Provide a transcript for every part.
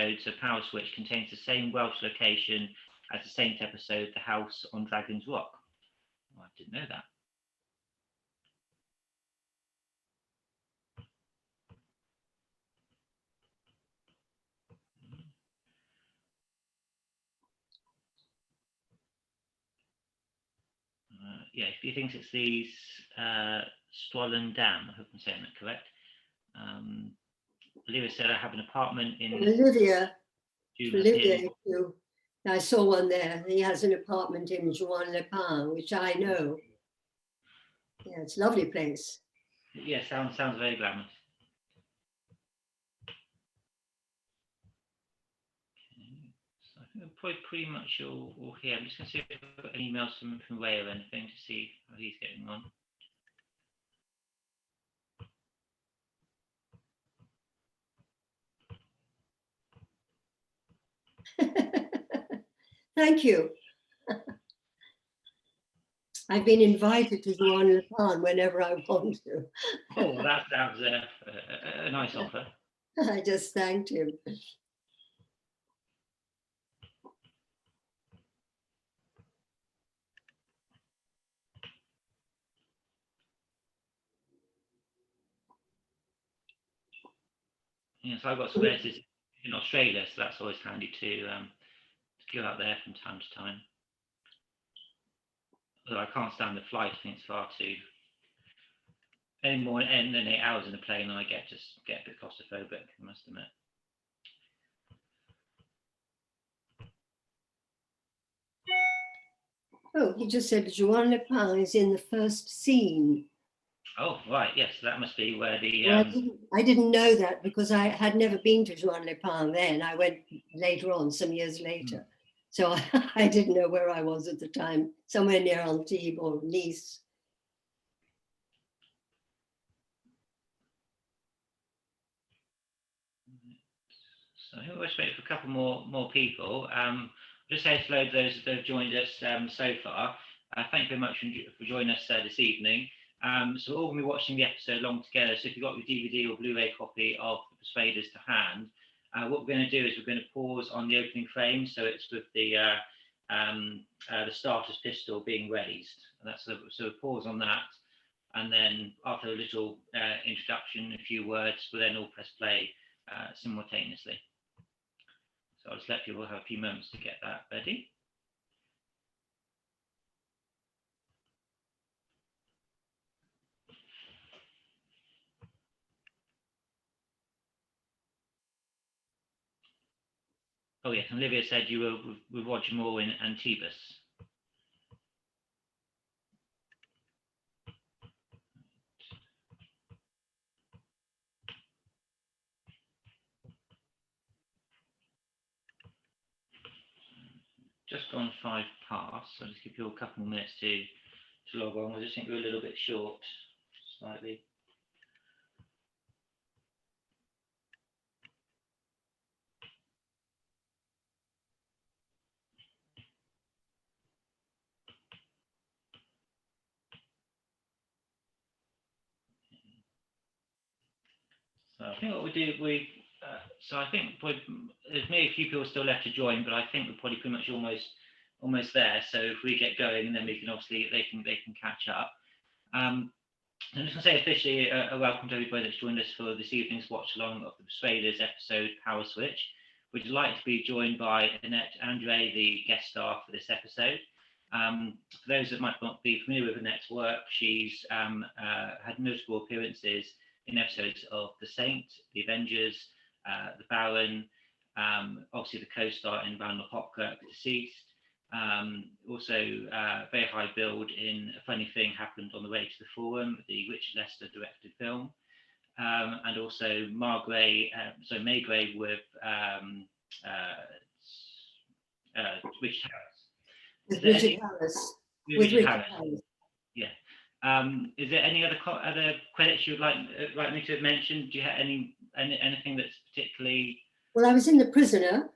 episodes of Powerswitch contains the same Welsh location as the Saint episode, The House on Dragon's Rock. Oh, I didn't know that. Yeah, he thinks it's the Stwellan Dam. I hope I'm saying that correct. Olivia said, I have an apartment in... Olivia, too. I saw one there. He has an apartment in Juan-le-Pin, which I know. Yeah, it's a lovely place. Yeah, sounds very glamorous. So I think we're probably pretty much all here. I'm just going to see if I've got any emails from Ray or anything to see how he's getting on. Thank you. I've been invited to Juan-le-Pin whenever I want to. Oh, well, that was a nice offer. I just thanked him. Yeah, so I've got some relatives in Australia, so that's always handy to go out there from time to time. Although I can't stand the flight, I think it's far too... Any more than 8 hours in the plane, and I get a bit claustrophobic, I must admit. Oh, he just said Juan-le-Pin is in the first scene. Oh, right, yes, that must be where the... Well, I didn't know that because I had never been to Juan-le-Pin then. I went later on, some years later. So I didn't know where I was at the time, somewhere near Antibes or Nice. So I think we're just waiting for a couple more people. Just say hello to those that have joined us so far. Thank you very much for joining us this evening. So we're all going to be watching the episode along together. So if you've got your DVD or Blu-ray copy of The Persuaders to hand, what we're going to do is we're going to pause on the opening frame. So it's with the starter's pistol being raised. And that's so we'll pause on that. And then after a little introduction, a few words, we'll then all press play simultaneously. So I'll just let people have a few moments to get that ready. Oh yes, and Olivia said you were with Roger Moore in Antibes. Just gone 5 past, so I'll just give you a couple more minutes to log on. I just think we're a little bit short, slightly. So I think what we do, so I think there's maybe a few people still left to join, but I think we're probably pretty much almost there. So if we get going, then we can obviously they can catch up. I'm just going to say officially a welcome to everybody that's joined us for this evening's watch along of the Persuaders episode Powerswitch. We're delighted to be joined by Annette Andre, the guest star for this episode. For those that might not be familiar with Annette's work, she's had notable appearances in episodes of The Saint, The Avengers, The Baron, obviously the co-star in Randall Hopkirk, Deceased. Also very high build in A Funny Thing Happened on the Way to the Forum, the Richard Lester directed film. And also Maigret with Richard Harris. With Richard Harris. With Richard Harris. Yeah. Is there any other credits you'd like me to have mentioned? Do you have anything that's particularly? Well, I was in The Prisoner.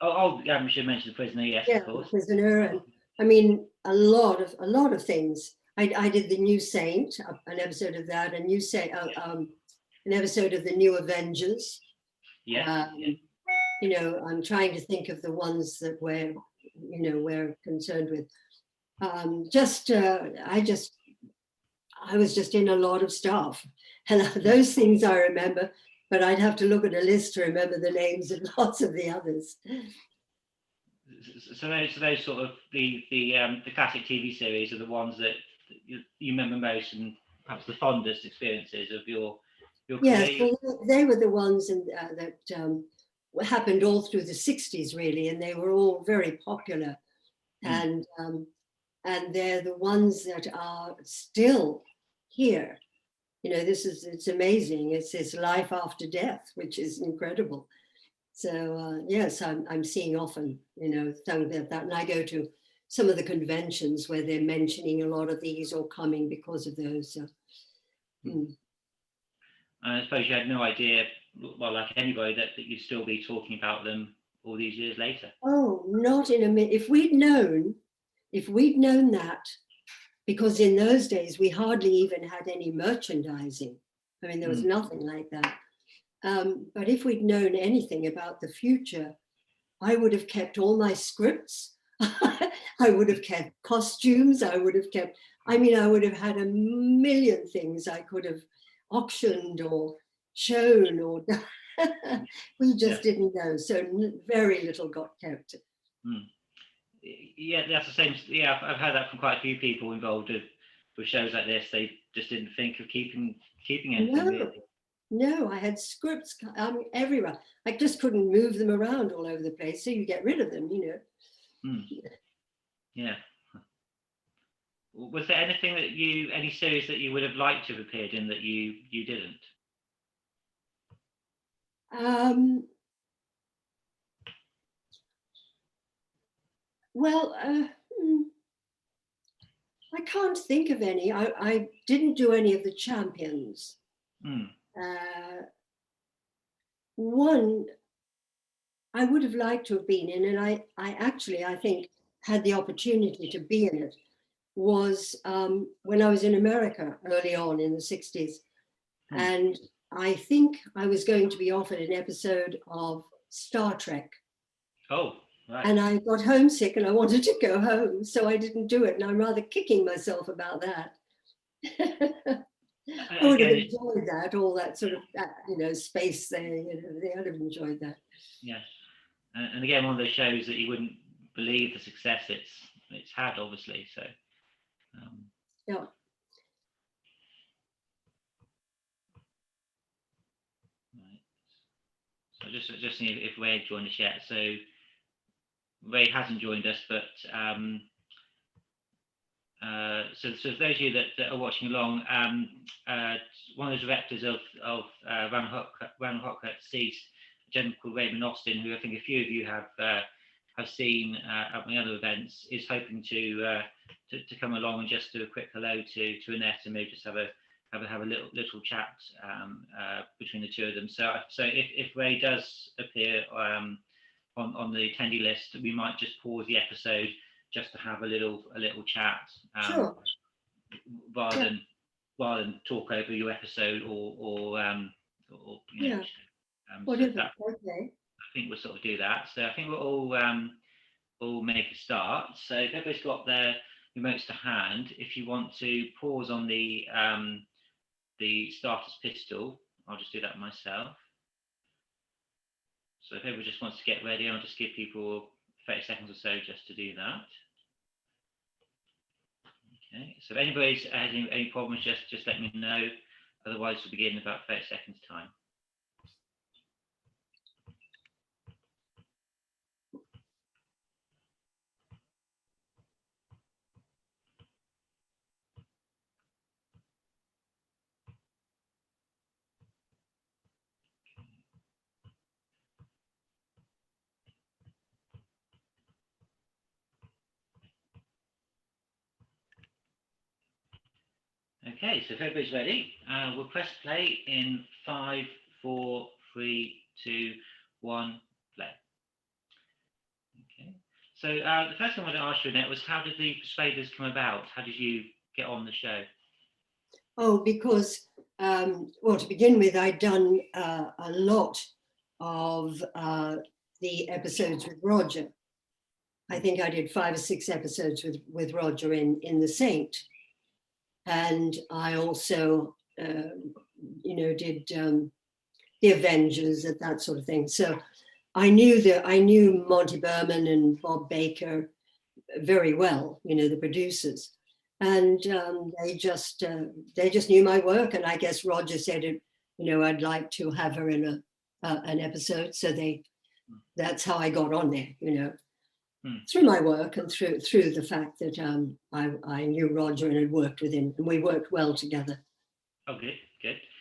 Oh, yeah, we should mention The Prisoner. Yes, yeah, of course. The Prisoner, and I mean a lot of things. I did The New Saint, an episode of that. A new Saint, an episode of The New Avengers. Yeah. you know, I'm trying to think of the ones that we're concerned with. I was just in a lot of stuff, and those things I remember, but I'd have to look at a list to remember the names of lots of the others. So those sort of the classic TV series are the ones that you remember most, and perhaps the fondest experiences of your Yes, career. well, they were the ones that happened all through the 60s, really, and they were all very popular. And they're the ones that are still here. You know, it's amazing. It's this life after death, which is incredible. So yes, I'm seeing often, you know, things like that. And I go to some of the conventions where they're mentioning a lot of these or coming because of those. I suppose you had no idea, well, like anybody, that you'd still be talking about them all these years later. Oh, not in a minute. If we'd known that, because in those days we hardly even had any merchandising. I mean, there was nothing like that. But if we'd known anything about the future, I would have kept all my scripts. I would have kept costumes. I would have had a million things I could have auctioned or shown, or we just didn't know. So very little got kept. Yeah, that's the same. Yeah, I've heard that from quite a few people involved with shows like this. They just didn't think of keeping anything. No. Really. No, I had scripts everywhere. I just couldn't move them around all over the place. So you get rid of them, you know. Yeah. Was there anything any series that you would have liked to have appeared in that you didn't? Well, I can't think of any. I didn't do any of the champions. One I would have liked to have been in, and I actually, I think, had the opportunity to be in it, was when I was in America early on in the 60s. And I think I was going to be offered an episode of Star Trek. Oh, right. And I got homesick and I wanted to go home, so I didn't do it. And I'm rather kicking myself about that. I would have enjoyed that, all that sort of, you know, space there. You know, I'd have enjoyed that. Yes. And again, one of those shows that you wouldn't believe the success it's had, obviously. So. Yeah. Right. So just seeing if Ray joined us yet. So Ray hasn't joined us, but so for those of you that are watching along, one of the directors of Ran Hochhut Deceased, a gentleman called Raymond Austin, who I think a few of you have seen at my other events, is hoping to come along and just do a quick hello to Annette, and maybe just have a little chat between the two of them. So if Ray does appear on the attendee list, we might just pause the episode just to have a little chat, Sure. rather than talk over your episode or you know. Okay. I think we'll sort of do that. So I think we'll all make a start. So if everybody's got their remotes to hand, if you want to pause on the starter's pistol, I'll just do that myself. So if everybody just wants to get ready, I'll just give people 30 seconds or so just to do that. Okay, so if anybody's has any problems, just let me know. Otherwise, we'll begin in about 30 seconds time. Okay, so if everybody's ready, we'll press play in 5, 4, 3, 2, 1, play. Okay, so the first thing I wanted to ask you, Annette, was how did the Persuaders come about? How did you get on the show? Oh, because, well, to begin with, I'd done a lot of the episodes with Roger. I think I did 5 or 6 episodes with Roger in The Saint. And I also, did The Avengers and that sort of thing. So I knew Monty Berman and Bob Baker very well, the producers. And they just knew my work. And I guess Roger said, I'd like to have her in an episode. So that's how I got on there, through my work and through the fact that I knew Roger and had worked with him, and we worked well together. Oh, good.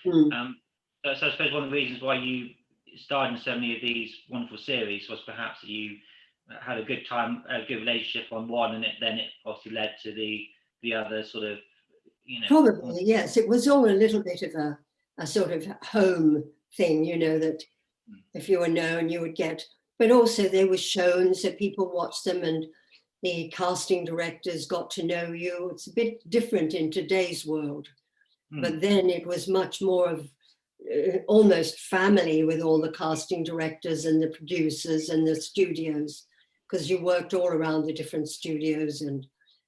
Mm. So I suppose one of the reasons why you starred in so many of these wonderful series was perhaps that you had a good time, a good relationship on one, and then it obviously led to the other sort of, Probably, yes. It was all a little bit of a sort of home thing, that if you were known, you would get. But also they were shown, so people watched them, and the casting directors got to know you. It's a bit different in today's world. But then it was much more of almost family with all the casting directors and the producers and the studios, because you worked all around the different studios and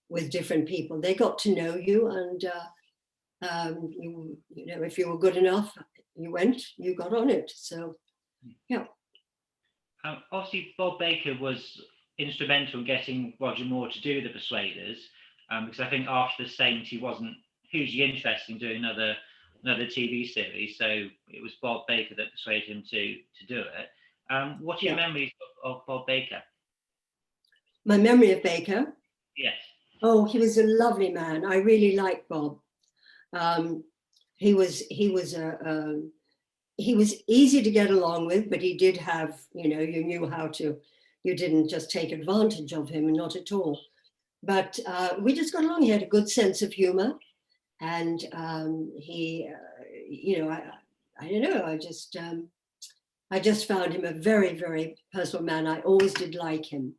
with different people. They got to know you, and if you were good enough, you got on it. So, yeah. Obviously, Bob Baker was instrumental in getting Roger Moore to do the Persuaders, because I think after The Saint, he wasn't hugely interested in doing another TV series. So it was Bob Baker that persuaded him to do it. What are your memories of Bob Baker? My memory of Baker? Yes. Oh, he was a lovely man. I really liked Bob. He was easy to get along with, but he did have, you knew how to, you didn't just take advantage of him, not at all. But we just got along. He had a good sense of humor. And he, I don't know, I just found him a very, very personal man. I always did like him.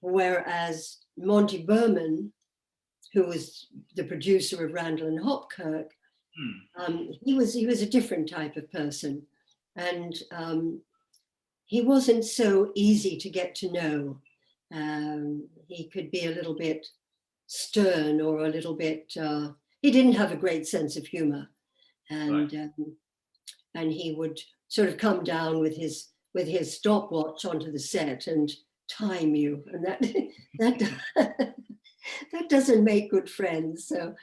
Whereas Monty Berman, who was the producer of Randall and Hopkirk, he was a different type of person, and he wasn't so easy to get to know. He could be a little bit stern or a little bit. He didn't have a great sense of humor, and Right. And he would sort of come down with his stopwatch onto the set and time you, and that doesn't make good friends. So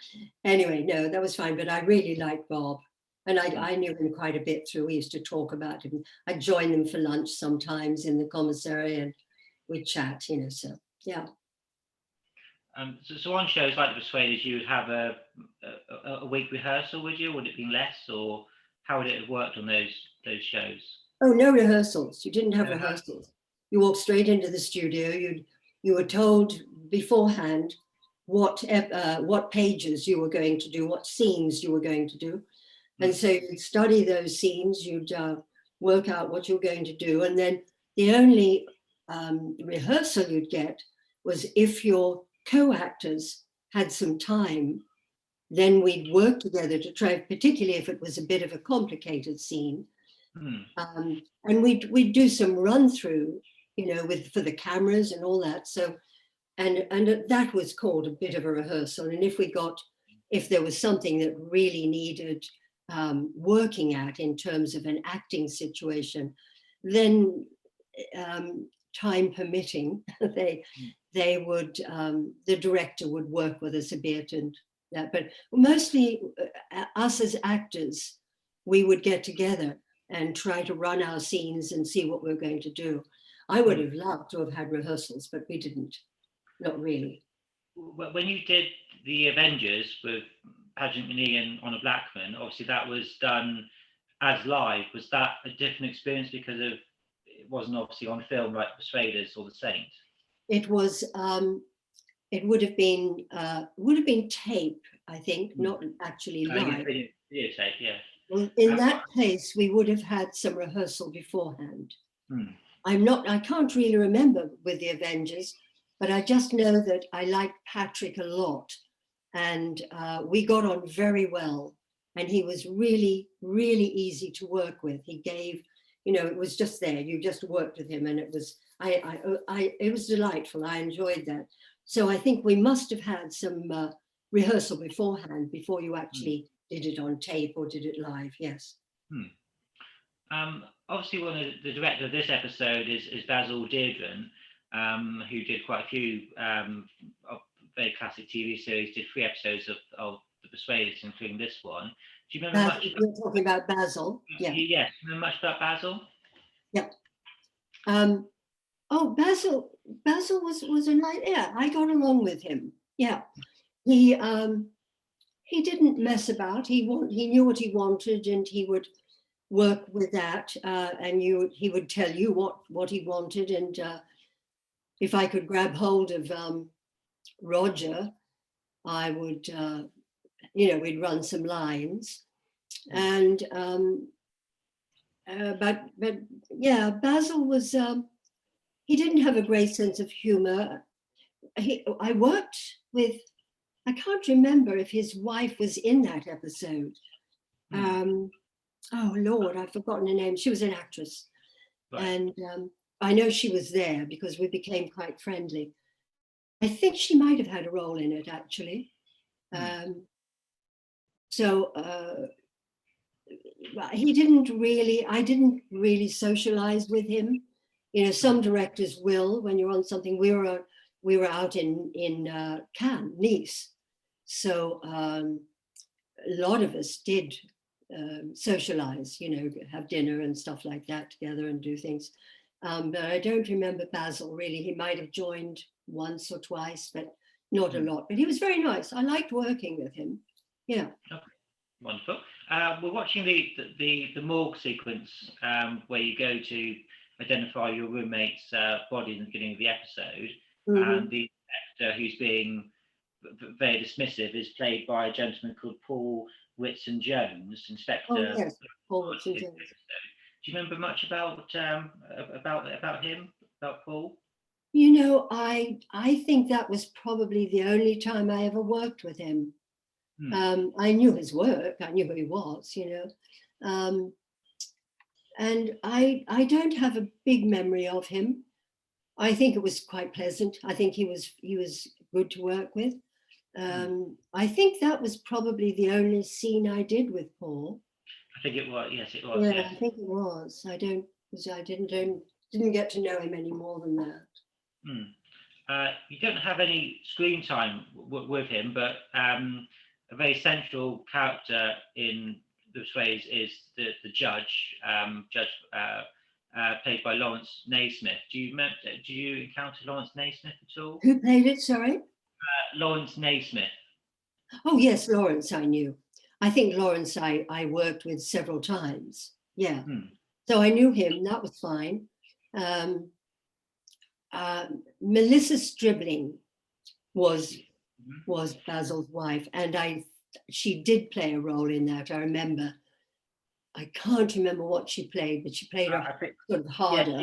anyway, no, that was fine. But I really liked Bob, and I knew him quite a bit through. We used to talk about him. I'd join them for lunch sometimes in the commissary, and we'd chat. So yeah. So on shows like The Persuaders, you would have a week rehearsal, would you? Would it be less, or how would it have worked on those shows? Oh, no rehearsals. You didn't have rehearsals. You walked straight into the studio. You were told beforehand what pages you were going to do, what scenes you were going to do, and so you'd study those scenes. You'd work out what you were going to do, and then the only rehearsal you'd get was if your co-actors had some time, then we'd work together to try, particularly if it was a bit of a complicated scene. And we'd do some run through, for the cameras and all that. So, and that was called a bit of a rehearsal. And if there was something that really needed working at in terms of an acting situation, then time permitting, they would, the director would work with us a bit and that, but mostly us as actors, we would get together and try to run our scenes and see what we're going to do. I would have loved to have had rehearsals, but we didn't, not really. When you did The Avengers with Patrick McGoohan and Honor Blackman, obviously that was done as live. Was that a different experience because it wasn't obviously on film like Persuaders or The Saint? It was, it would have been tape, I think, not actually live. Video tape, yeah. Well, in that case, we would have had some rehearsal beforehand. I can't really remember with The Avengers, but I just know that I liked Patrick a lot, and we got on very well, and he was really, really easy to work with. He you know, it was just there. You just worked with him, and it was it was delightful. I enjoyed that. So I think we must have had some rehearsal beforehand before you actually did it on tape or did it live. Yes. Obviously, one of the director of this episode is Basil Deirdre, who did quite a few of very classic TV series. Did 3 episodes of The Persuaders, including this one. Do you remember much? You're talking about Basil. Yeah. Yes. Remember much about Basil? Yeah. Oh, Basil was a nice. Yeah, I got along with him. Yeah, he didn't mess about. He knew what he wanted, and he would work with that. And he would tell you what he wanted. And if I could grab hold of Roger, I would, we'd run some lines. And but yeah, Basil was. He didn't have a great sense of humor. I worked with, I can't remember if his wife was in that episode. Oh Lord, I've forgotten her name. She was an actress. Right. And I know she was there because we became quite friendly. I think she might have had a role in it, actually. I didn't really socialize with him. You know, some directors will when you're on something. We were out in Cannes, Nice, so a lot of us did socialize. You know, have dinner and stuff like that together and do things. But I don't remember Basil really. He might have joined once or twice, but not a lot. But he was very nice. I liked working with him. Yeah. Okay. Wonderful. We're watching the morgue sequence where you go to identify your roommate's body in the beginning of the episode, and the actor who's being very dismissive is played by a gentleman called Paul Whitson Jones, Inspector. Oh yes, Paul Whitson Jones. Do you remember much about him, about Paul? You know, I think that was probably the only time I ever worked with him. I knew his work. I knew who he was. You know. And I don't have a big memory of him. I think it was quite pleasant. I think he was good to work with. I think that was probably the only scene I did with Paul. I think it was. Yes, it was. Yeah, yes. I think it was. I didn't get to know him any more than that. You don't have any screen time with him, but a very central character in the phrase is the judge, played by Lawrence Naismith. Do you encounter Lawrence Naismith at all? Who played it? Sorry. Lawrence Naismith. Oh yes, Lawrence. I knew. I think Lawrence I worked with several times. Yeah. So I knew him. That was fine. Melissa Stribling was Basil's wife, and she did play a role in that. I remember. I can't remember what she played, but she played a sort of harder.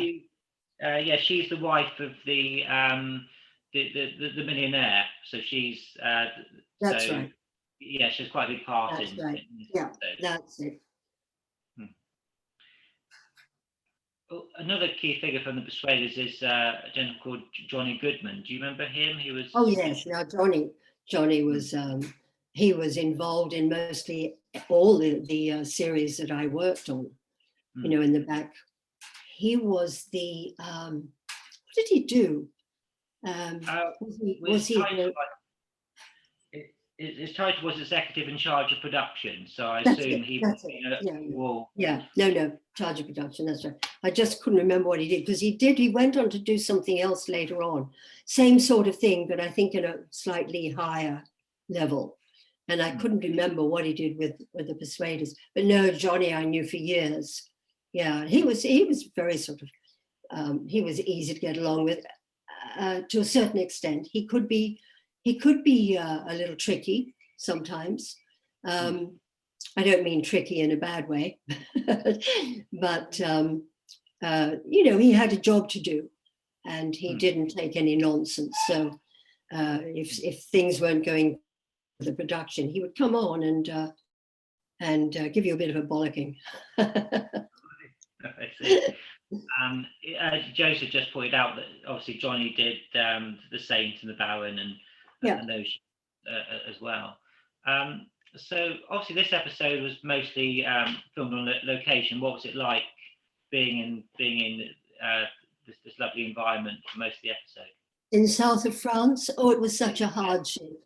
Yeah, she's the wife of the millionaire. So she's. That's right. Yeah, she's quite a big part that's in. Right. Yeah, that's it. Another key figure from the Persuaders is a gentleman called Johnny Goodman. Do you remember him? He was. Oh yes, now Johnny was he was involved in mostly all the series that I worked on. You know, in the back, he was the what did he do? His title was executive in charge of production, so I assume he was. No, charge of production. That's right. I just couldn't remember what he did because he went on to do something else later on, same sort of thing, but I think in a slightly higher level. And I couldn't remember what he did with the Persuaders. But no, Johnny, I knew for years. Yeah, he was very sort of he was easy to get along with to a certain extent. He could be a little tricky sometimes. I don't mean tricky in a bad way, but you know, he had a job to do, and he didn't take any nonsense. So if things weren't going for the production, he would come on and give you a bit of a bollocking. I see. Joseph just pointed out that obviously Johnny did the Saint and the Baron and those as well. So obviously this episode was mostly filmed on location. What was it like being in this lovely environment for most of the episode? In south of France? Oh, it was such a hardship.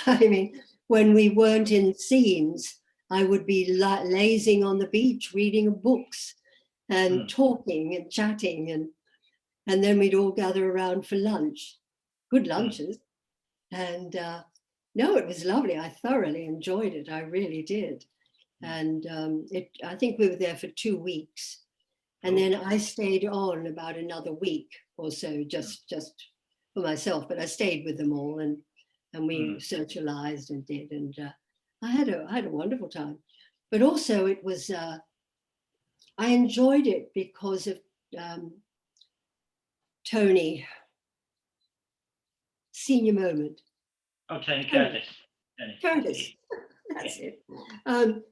I mean, when we weren't in scenes, I would be lazing on the beach, reading books and talking and chatting, and then we'd all gather around for lunch, good lunches. And no, it was lovely. I thoroughly enjoyed it. I really did. And I think we were there for 2 weeks. And then I stayed on about another week or so, just for myself. But I stayed with them all, and we socialized and did. And I had a wonderful time. But also it was, I enjoyed it because of Tony, senior moment. Oh, Tony Curtis. Curtis, that's it.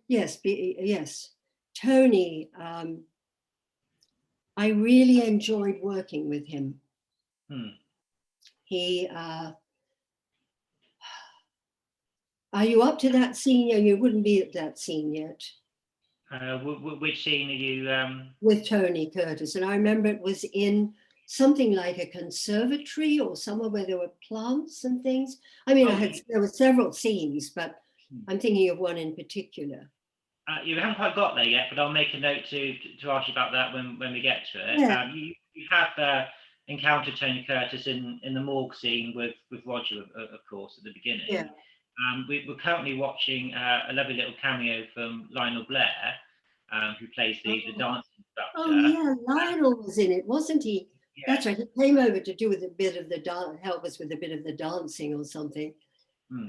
Yes, Tony. I really enjoyed working with him. He, are you up to that scene? You wouldn't be at that scene yet. Which scene are you? With Tony Curtis, and I remember it was in something like a conservatory or somewhere where there were plants and things. I mean, there were several scenes, but I'm thinking of one in particular. You haven't quite got there yet, but I'll make a note to ask you about that when we get to it. Yeah. You have encountered Tony Curtis in the Morgue scene with Roger, of course, at the beginning. Yeah. We're currently watching a lovely little cameo from Lionel Blair, who plays the dancing instructor. Oh yeah, Lionel was in it, wasn't he? Yeah. That's right. He came over to do with a bit of the help us with a bit of the dancing or something.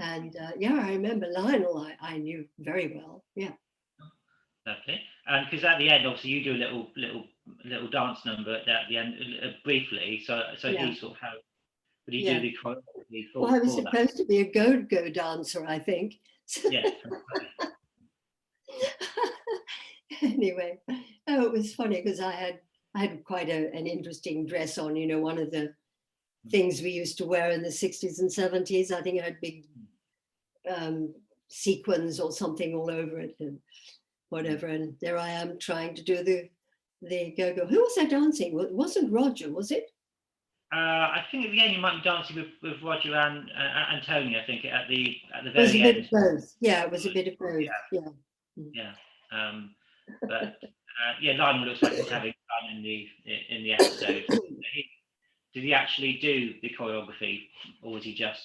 And yeah, I remember Lionel. I knew very well. Yeah. Lovely. Because at the end, obviously, you do a little dance number at the end briefly. So yeah. he sort of would he do the choreography for? Well, I was supposed to be a go-go dancer, I think. Yes. Anyway, it was funny because I had quite an interesting dress on. You know, one of the things we used to wear in the 60s and 70s. I think I had big sequins or something all over it and whatever. And there I am trying to do the go-go. Who was I dancing? It wasn't Roger, was it? I think at the end you might be dancing with Roger and Tony. I think at the very end. It was a bit of both. Yeah, it was a bit of both. Yeah. But Lionel looks like he's having fun in the episode. Did he actually do the choreography, or was he just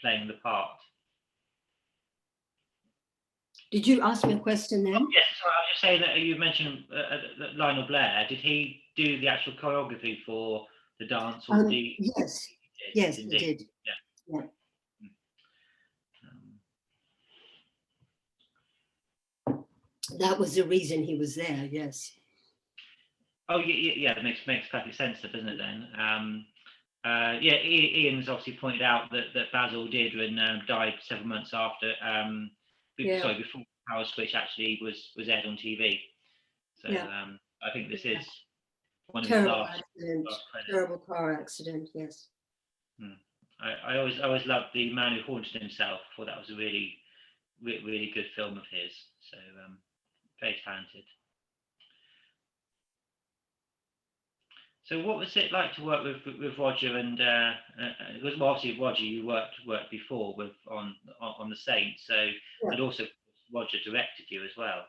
playing the part? Did you ask me a question then? Oh, yes, sorry, I was just saying that you mentioned Lionel Blair. Did he do the actual choreography for the dance? Or Yes, he did. Yeah. That was the reason he was there, yes. Oh, yeah, that makes perfect sense, doesn't it, then? Ian's obviously pointed out that Basil did and died 7 months after, before Powerswitch actually was aired on TV. So I think this is one of his last credits. Terrible car accident, yes. I always loved The Man Who Haunted Himself. I thought that was a really, really good film of his. So very talented. So what was it like to work with Roger? And because obviously Roger, you worked before with on the Saints, so and also Roger directed you as well.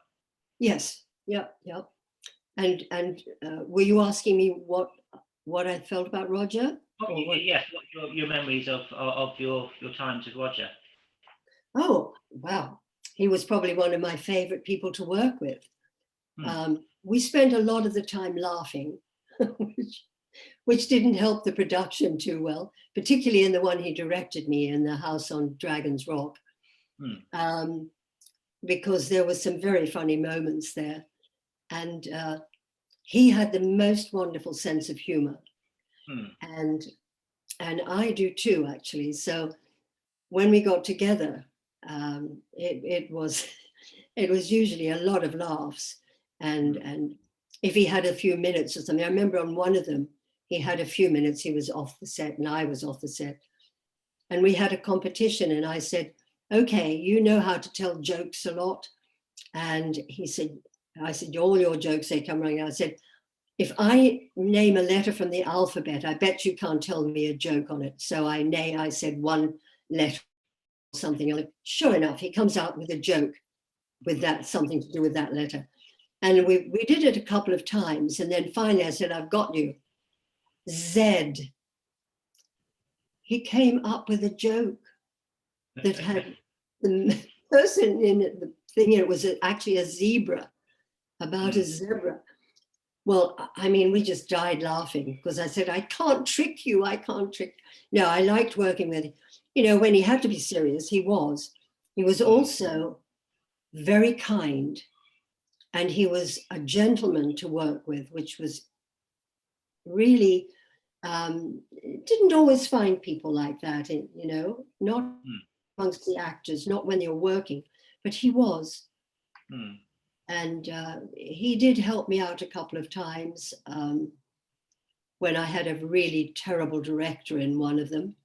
Yes. Yep. And were you asking me what I felt about Roger? Yes. What your memories of your times with Roger? Oh wow, he was probably one of my favorite people to work with. We spent a lot of the time laughing. Which didn't help the production too well, particularly in the one he directed me in, The House on Dragon's Rock, because there were some very funny moments there. And he had the most wonderful sense of humor. And I do too, actually. So when we got together, it was usually a lot of laughs. and if he had a few minutes or something. I remember on one of them, he had a few minutes, he was off the set and I was off the set. And we had a competition and I said, okay, you know how to tell jokes a lot. And he said, I said, all your jokes, they come running out. I said, if I name a letter from the alphabet, I bet you can't tell me a joke on it. So I said one letter or something. Like, sure enough, he comes out with a joke with that, something to do with that letter. And we did it a couple of times. And then finally I said, I've got you. Z. He came up with a joke that had the person in it, the thing, it was actually a zebra, about a zebra. Well, I mean, we just died laughing because I said, I can't trick you. I can't trick. No, I liked working with him. You know, when he had to be serious, he was. He was also very kind. And he was a gentleman to work with, which was really, didn't always find people like that, you know, not amongst the actors, not when they were working, but he was. And he did help me out a couple of times when I had a really terrible director in one of them.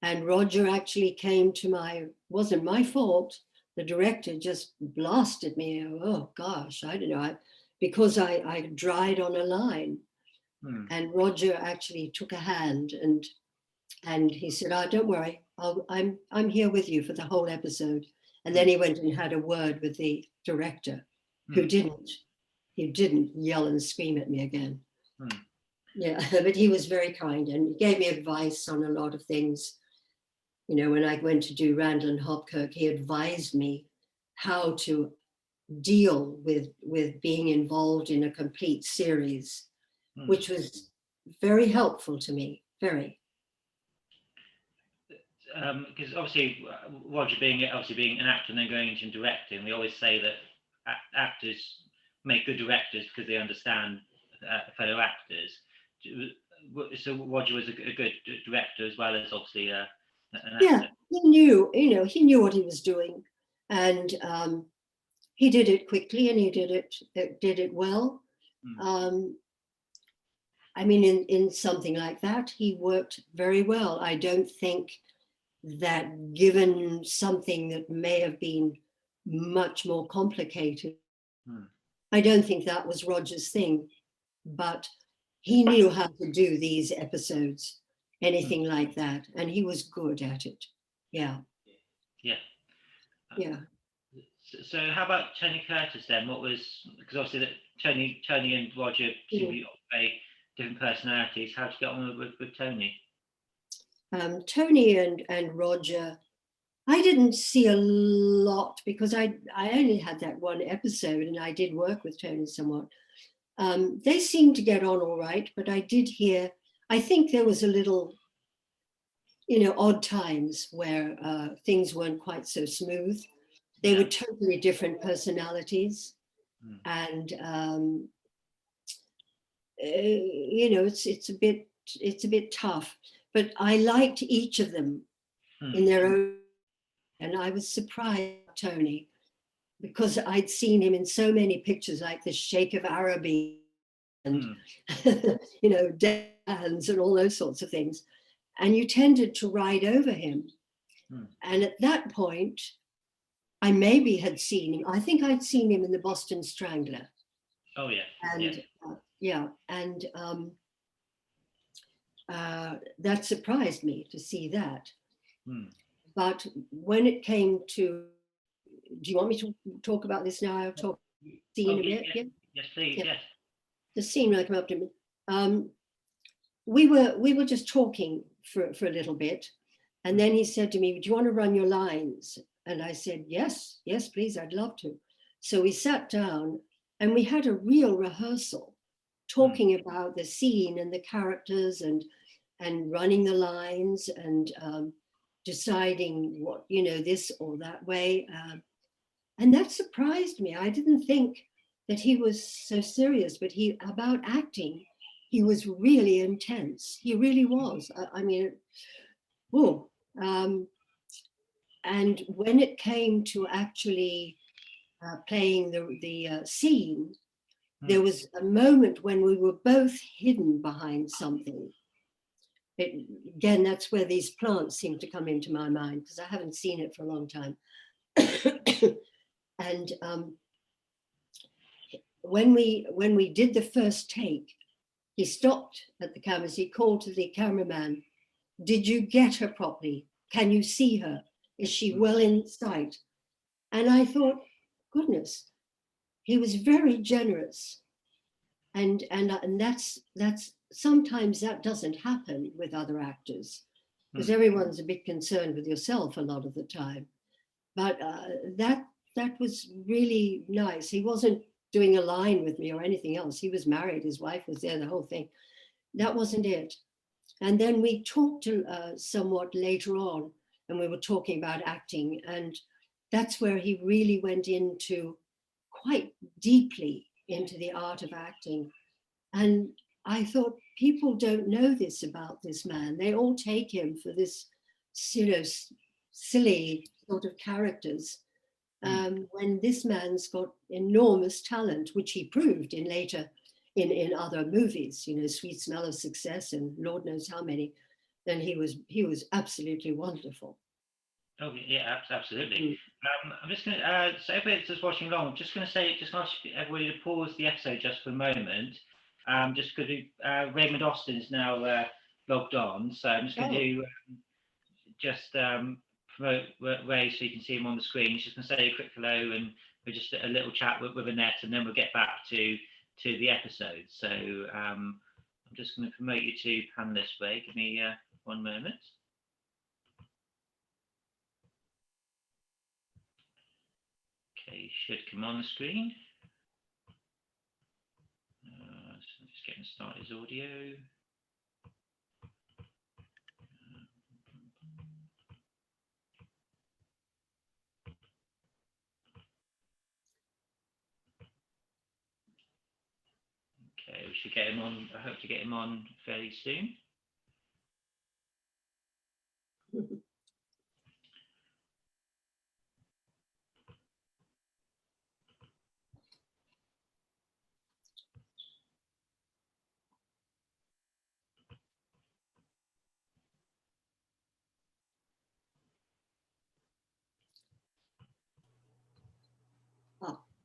And Roger actually came to my, wasn't my fault. The director just blasted me. Oh gosh, I don't know, because I dried on a line. And Roger actually took a hand and he said, oh, don't worry, I'm here with you for the whole episode. And then he went and had a word with the director, who didn't yell and scream at me again. Yeah, but he was very kind and he gave me advice on a lot of things. You know, when I went to do Randall and Hopkirk, he advised me how to deal with being involved in a complete series, which was very helpful to me, very. Because obviously, Roger being an actor and then going into directing, we always say that actors make good directors because they understand fellow actors. So Roger was a good director as well as obviously an actor. Yeah, he knew, you know, he knew what he was doing, and he did it quickly and he did it well. I mean, in something like that, he worked very well. I don't think that given something that may have been much more complicated, I don't think that was Roger's thing, but he knew how to do these episodes, anything like that, and he was good at it. Yeah. So how about Tony Curtis then? What was, because obviously that Tony and Roger seem to be very different personalities. How did you get on with Tony? Tony and Roger, I didn't see a lot because I only had that one episode and I did work with Tony somewhat. They seemed to get on all right, but I did hear, I think there was a little, you know, odd times where things weren't quite so smooth. They were totally different personalities. And, you know, it's a bit tough, but I liked each of them in their own. And I was surprised, Tony, because I'd seen him in so many pictures like the Sheikh of Araby and, you know, dance and all those sorts of things. And you tended to ride over him. And at that point, I maybe had seen him. I think I'd seen him in the Boston Strangler. Oh, yeah. And that surprised me to see that. But when it came to, do you want me to talk about this now? I'll talk scene a bit. Yes, please. Yes. The scene when I come up to me, we were just talking for a little bit, and then he said to me, "Do you want to run your lines?" And I said, "Yes, please, I'd love to." So we sat down and we had a real rehearsal, talking about the scene and the characters and running the lines and deciding what, you know, this or that way. And that surprised me. I didn't think that he was so serious, but about acting, he was really intense. He really was. I mean, whoa. And when it came to actually playing the scene, there was a moment when we were both hidden behind something. Again, that's where these plants seem to come into my mind, because I haven't seen it for a long time. And when we did the first take, he stopped at the cameras. He called to the cameraman, "Did you get her properly? Can you see her? Is she well in sight?" And I thought, goodness, he was very generous. And that's sometimes that doesn't happen with other actors, because everyone's a bit concerned with yourself a lot of the time. But that was really nice. He wasn't doing a line with me or anything else. He was married, his wife was there, the whole thing. That wasn't it. And then we talked somewhat later on, and we were talking about acting, and that's where he really went into quite deeply into the art of acting. And I thought, people don't know this about this man. They all take him for this, silly sort of characters. When this man's got enormous talent, which he proved in later in other movies, Sweet Smell of Success and Lord knows how many, then he was absolutely wonderful. Oh yeah, absolutely. I'm just going to, so everybody's just watching along, I'm just going to ask everybody to pause the episode just for a moment, just because Raymond Austin's now logged on, so I'm just going to promote Ray so you can see him on the screen. He's just going to say a quick hello and just a little chat with Annette, and then we'll get back to the episode. So I'm just going to promote you to panelist, Ray. Give me 1 moment. Okay, should come on the screen. So just getting started his audio. Okay, we should get him on. I hope to get him on fairly soon.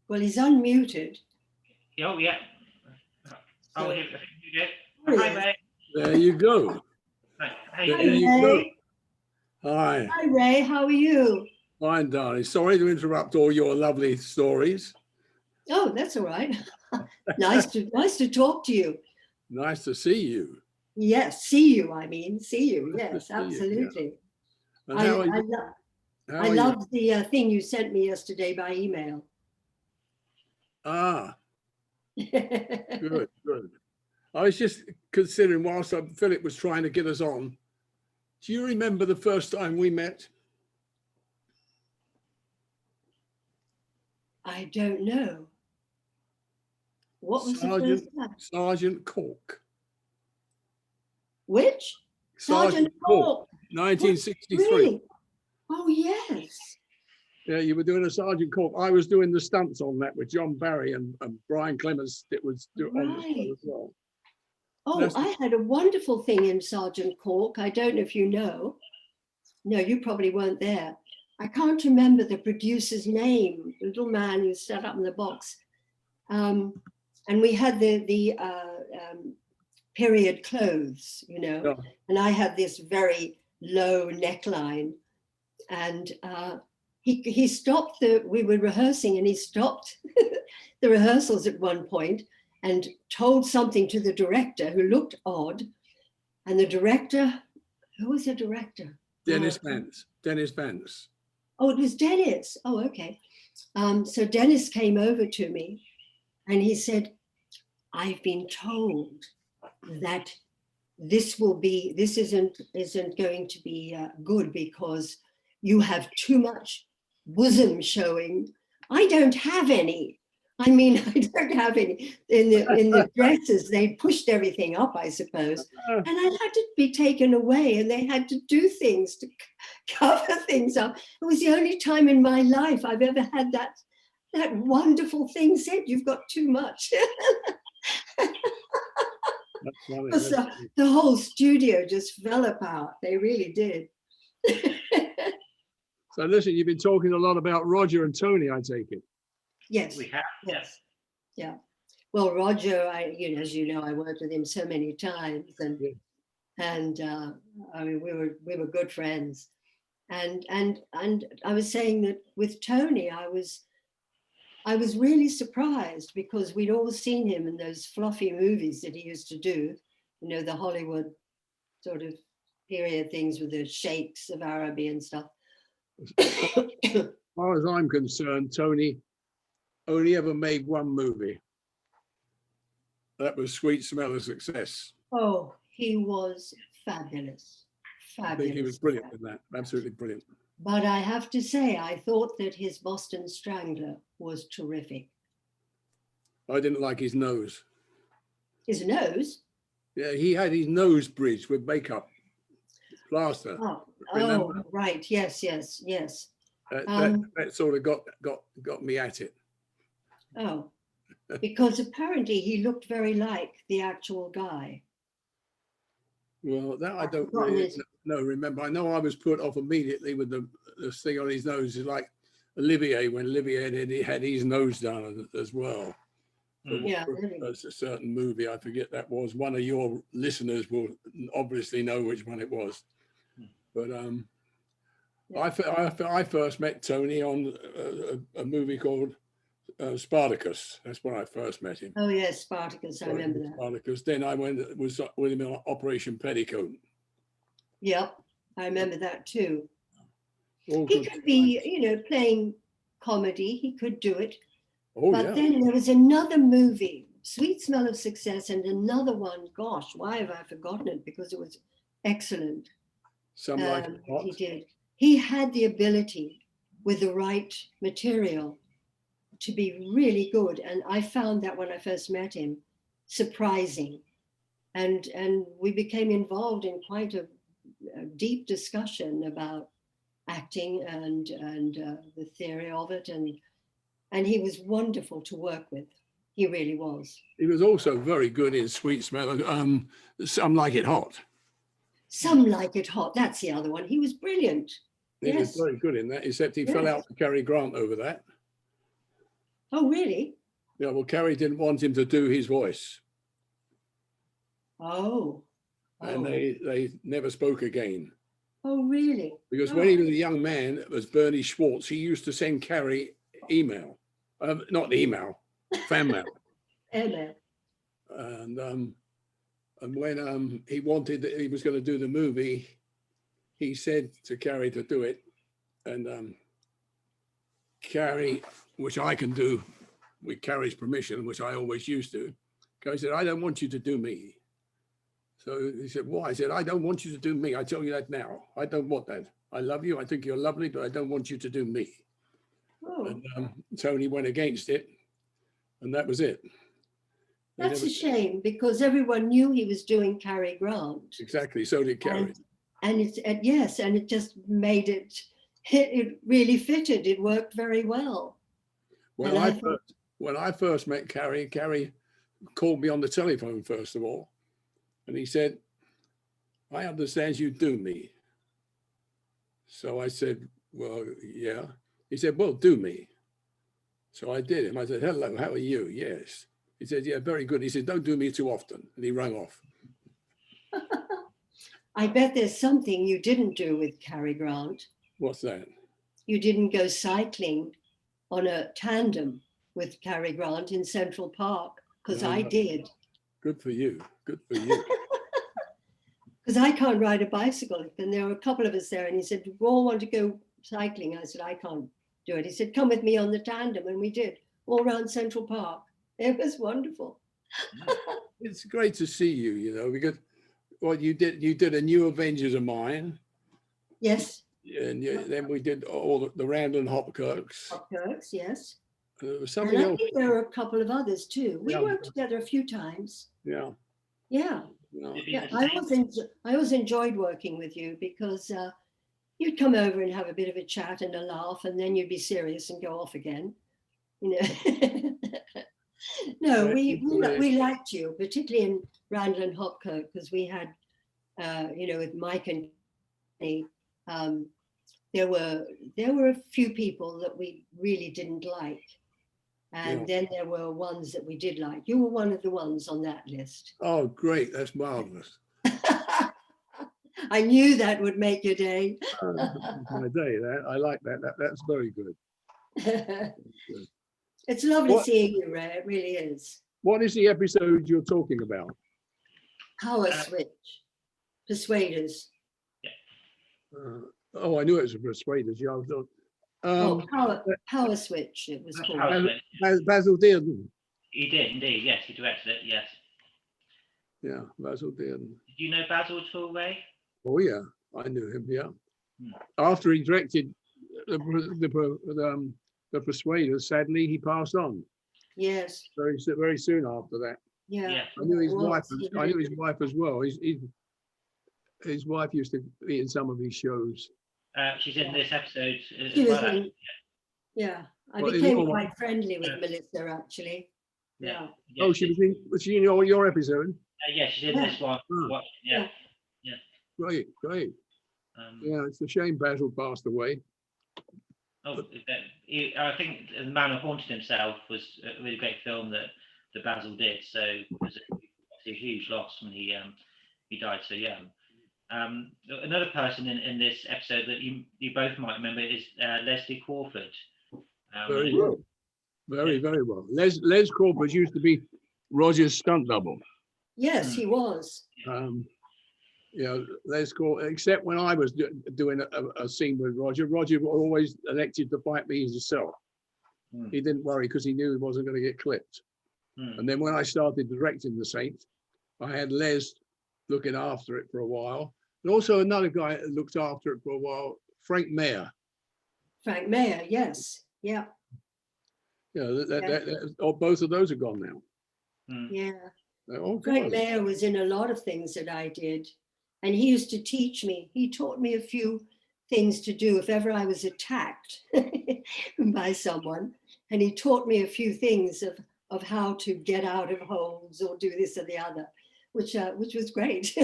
Well, he's unmuted. Oh, yeah. So, here you go. Hi, Ray. There you go. Hi, There you go. Hi. Hi, Ray. How are you? Fine, darling. Sorry to interrupt all your lovely stories. Oh, that's all right. nice to talk to you. Nice to see you. Yes, see you. I mean, see you. Yes, see you, absolutely. And how are you? I loved the thing you sent me yesterday by email. Ah, good. I was just considering, whilst Philip was trying to get us on, do you remember the first time we met? I don't know. What was the first time? Sergeant Cork. Which? Sergeant Cork, 1963. Really? Oh, yes. Yeah, you were doing a Sergeant Cork. I was doing the stunts on that with John Barry and Brian Clemens. It was on the show as well. Oh, I had a wonderful thing in Sergeant Cork. I don't know if you know. No, you probably weren't there. I can't remember the producer's name, the little man who sat up in the box. And we had the period clothes, Yeah. and I had this very low neckline. And he stopped we were rehearsing, and he stopped the rehearsals at one point and told something to the director, who looked odd. And the director, who was the director? Dennis Vance. Oh, it was Dennis. Oh, okay. So Dennis came over to me and he said, "I've been told that this isn't going to be good because you have too much bosom showing." I don't have any. I mean, I don't have any. In the dresses, they pushed everything up, I suppose. And I had to be taken away, and they had to do things to cover things up. It was the only time in my life I've ever had that that wonderful thing said, you've got too much. That's funny. Because the whole studio just fell apart. They really did. So listen, you've been talking a lot about Roger and Tony, I take it. Yes. We have, Yes. Yeah. Well, Roger, as you know, I worked with him so many times, and Yeah. and I mean, we were good friends. And I was saying that with Tony, I was really surprised because we'd all seen him in those fluffy movies that he used to do, the Hollywood sort of period things with the sheikhs of Araby and stuff. As far as I'm concerned, Tony only ever made one movie. That was Sweet Smell of Success. Oh, he was fabulous. I think he was brilliant in that. Absolutely brilliant. But I have to say, I thought that his Boston Strangler was terrific. I didn't like his nose. His nose? Yeah, he had his nose bridged with makeup, plaster. Oh, right. Yes. That sort of got me at it. Oh, because apparently he looked very like the actual guy. Well, that I don't really know. Remember, I know I was put off immediately with the thing on his nose. It's like Olivier, when Olivier had his nose done as well. Yeah, That's a certain movie. I forget that was. One of your listeners will obviously know which one it was. But I first met Tony on a movie called Spartacus. That's when I first met him. Oh yes, Spartacus. I remember that. Spartacus. Then I was with him on Operation Petticoat. Yep, I remember that too. All He good could be, playing comedy. He could do it. Oh, But yeah. then there was another movie, Sweet Smell of Success, and another one. Gosh, why have I forgotten it? Because it was excellent. Some Like It Hot. He did. He had the ability, with the right material, to be really good. And I found that when I first met him, surprising. And we became involved in quite a deep discussion about acting and the theory of it. And he was wonderful to work with. He really was. He was also very good in Sweet Smell of Some Like It Hot. Some Like It Hot. That's the other one. He was brilliant. He was very good in that, except he fell out with Cary Grant over that. Oh, really? Yeah, well, Cary didn't want him to do his voice. Oh. And they never spoke again. Oh, really? Because when he was a young man, as Bernie Schwartz, he used to send Cary email. Not email, fan mail. Email. And when he was going to do the movie, he said to Cary to do it. And Cary, which I can do with Cary's permission, which I always used to, Cary said, I don't want you to do me. So he said, why? I said, I don't want you to do me. I tell you that now. I don't want that. I love you. I think you're lovely, but I don't want you to do me. Oh. And Tony went against it, and that was it. That's a shame, because everyone knew he was doing Cary Grant. Exactly, so did Cary. And it's yes, and it just made it really fitted. It worked very well. When I first met Cary, Cary called me on the telephone first of all, and he said, I understand you do me. So I said, well, yeah. He said, well, do me. So I did him. I said, hello, how are you? Yes. He said, yeah, very good. He said, don't do me too often. And he rang off. I bet there's something you didn't do with Cary Grant. What's that? You didn't go cycling on a tandem with Cary Grant in Central Park, because I did. Good for you. Good for you. Because I can't ride a bicycle. And there were a couple of us there, and he said, we all want to go cycling. I said, I can't do it. He said, come with me on the tandem. And we did, all around Central Park. It was wonderful. It's great to see you, because you did a New Avengers of mine. Yes. And then we did all the Random Hopkirks. Hopkirks, yes. There was something and I else. think there were a couple of others too. We worked together a few times. Yeah. Yeah. Yeah. I always enjoyed working with you, because you'd come over and have a bit of a chat and a laugh, and then you'd be serious and go off again. you know. No, we liked you, particularly in Randall and Hopkirk, because we had, you know, with Mike and Kenny, there were a few people that we really didn't like. And then there were ones that we did like. You were one of the ones on that list. Oh, great. That's marvelous. I knew that would make your day. My day, that I like that. That's very good. It's lovely seeing you, Ray. It really is. What is the episode you're talking about? Powerswitch, Persuaders. Oh, I knew it was a Persuaders. Yeah, I thought, Powerswitch, it was called. Basil Dearden. He did indeed. Yes, he directed it. Yes. Yeah, Basil Dearden. Did you know Basil at all, Ray? Oh yeah, I knew him. Yeah. After he directed the Persuaders, sadly he passed on. Yes. Very soon after that. Yeah. I knew his wife. I knew his wife as well. His wife used to be in some of his shows. She's in this episode as She was well. in, yeah, I became quite friendly with Melissa, actually. Yeah. Oh, was she in your episode? Yeah, she's in this one. Yeah. Great. Yeah, it's a shame Basil passed away. Oh, I think The Man Who Haunted Himself was a really great film that Basil did. So it was a huge loss when he died so young. Another person in this episode that you both might remember is Leslie Crawford. Very well. Very well. Les Crawford used to be Roger's stunt double. Yes, he was. You know, Les Crawford, except when I was doing a scene with Roger always elected to fight me himself. He didn't worry because he knew he wasn't going to get clipped. And then when I started directing The Saint, I had Les looking after it for a while. And also another guy that looked after it for a while, Frank Mayer. Frank Mayer, yes. Yeah. Both of those are gone now. Yeah. Oh, Frank Mayer was in a lot of things that I did. And he used to teach me. He taught me a few things to do if ever I was attacked by someone. And he taught me a few things of how to get out of holes or do this or the other, which was great.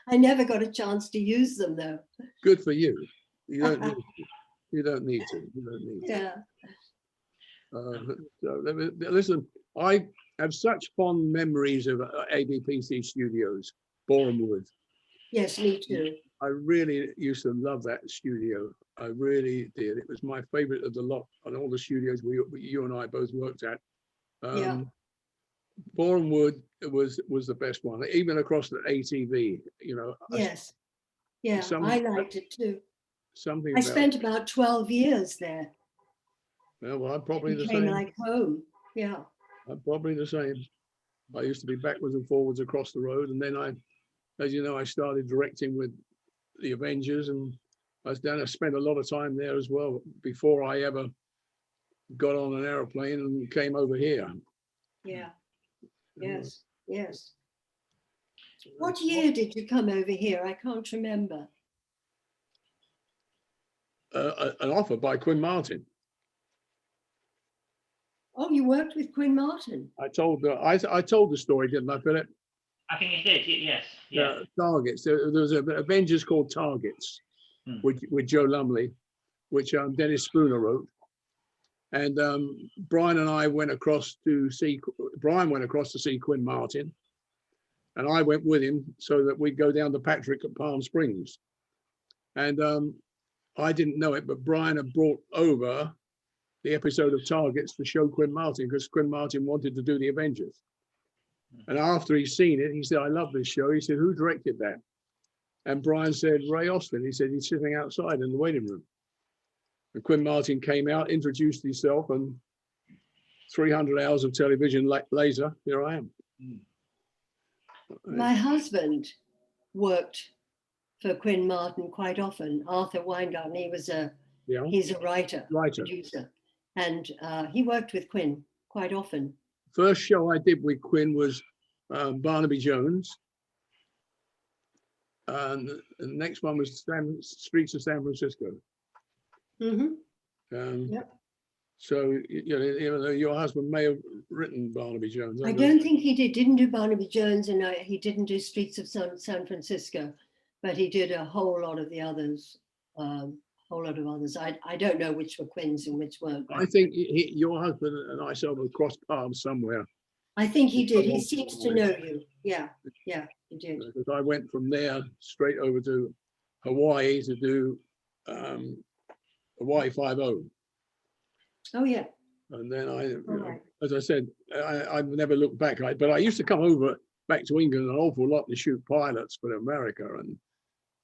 I never got a chance to use them though. Good for you. You don't need to. You don't need to. Yeah. Listen, I have such fond memories of ABPC Studios, Borehamwood. Yes, me too. I really used to love that studio. I really did. It was my favorite of the lot on all the studios you and I both worked at. Borehamwood was the best one, even across the ATV, you know. Yes. Yeah, I liked it too. I spent about 12 years there. Well, I'm probably the same. same. Like home. Yeah. I'm probably the same. I used to be backwards and forwards across the road, and then as you know, I started directing with the Avengers, and I spent a lot of time there as well before I ever got on an aeroplane and came over here. Yeah. Yes. What year did you come over here? I can't remember. An offer by Quinn Martin. Oh, you worked with Quinn Martin. I told the story, didn't I, Philip? I think you did. Yes. Yeah. Targets. There was an Avengers called Targets with Joe Lumley, which Dennis Spooner wrote. And Brian and I went across to see. Brian went across to see Quinn Martin, and I went with him so that we'd go down to Patrick at Palm Springs. And I didn't know it, but Brian had brought over the episode of Targets to show Quinn Martin because Quinn Martin wanted to do the Avengers. And after he's seen it, he said, "I love this show." He said, "Who directed that?" And Brian said, "Ray Austin." He said, "He's sitting outside in the waiting room." And Quinn Martin came out, introduced himself, and 300 hours of television later, here I am. My husband worked for Quinn Martin quite often. Arthur Weingarten, he's a writer, producer, and he worked with Quinn quite often. First show I did with Quinn was Barnaby Jones. And the next one was Streets of San Francisco. Mm-hmm. Yep. So, even though your husband may have written Barnaby Jones. I don't think he did. Didn't do Barnaby Jones, and he didn't do Streets of San Francisco, but he did a whole lot of the others. Whole lot of others. I don't know which were Quins and which weren't. I think your husband and I saw him cross paths somewhere. I think he did. He seems to know you. Yeah, he did. Because I went from there straight over to Hawaii to do Hawaii 5-0. Oh yeah. And then Right. as I said, I've never looked back. But I used to come over back to England an awful lot to shoot pilots for America and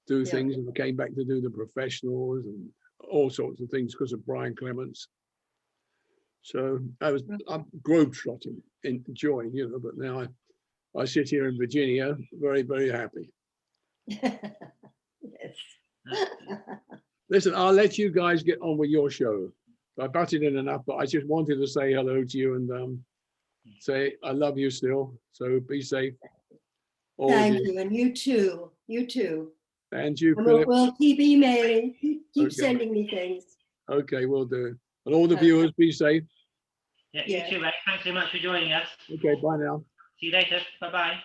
do things, and I came back to do the Professionals and all sorts of things because of Brian Clements. So I'm globetrotting, enjoying, but now I sit here in Virginia, very, very happy. Yes. Listen, I'll let you guys get on with your show. I butted in enough, but I just wanted to say hello to you and say I love you still. So be safe. Thank you, and you too. You too. And you, and Philip. we'll keep emailing. Keep sending me things. Okay, we'll do. And all the viewers, be safe. Yeah, you too, Ray. Thanks so much for joining us. Okay, bye now. See you later. Bye-bye.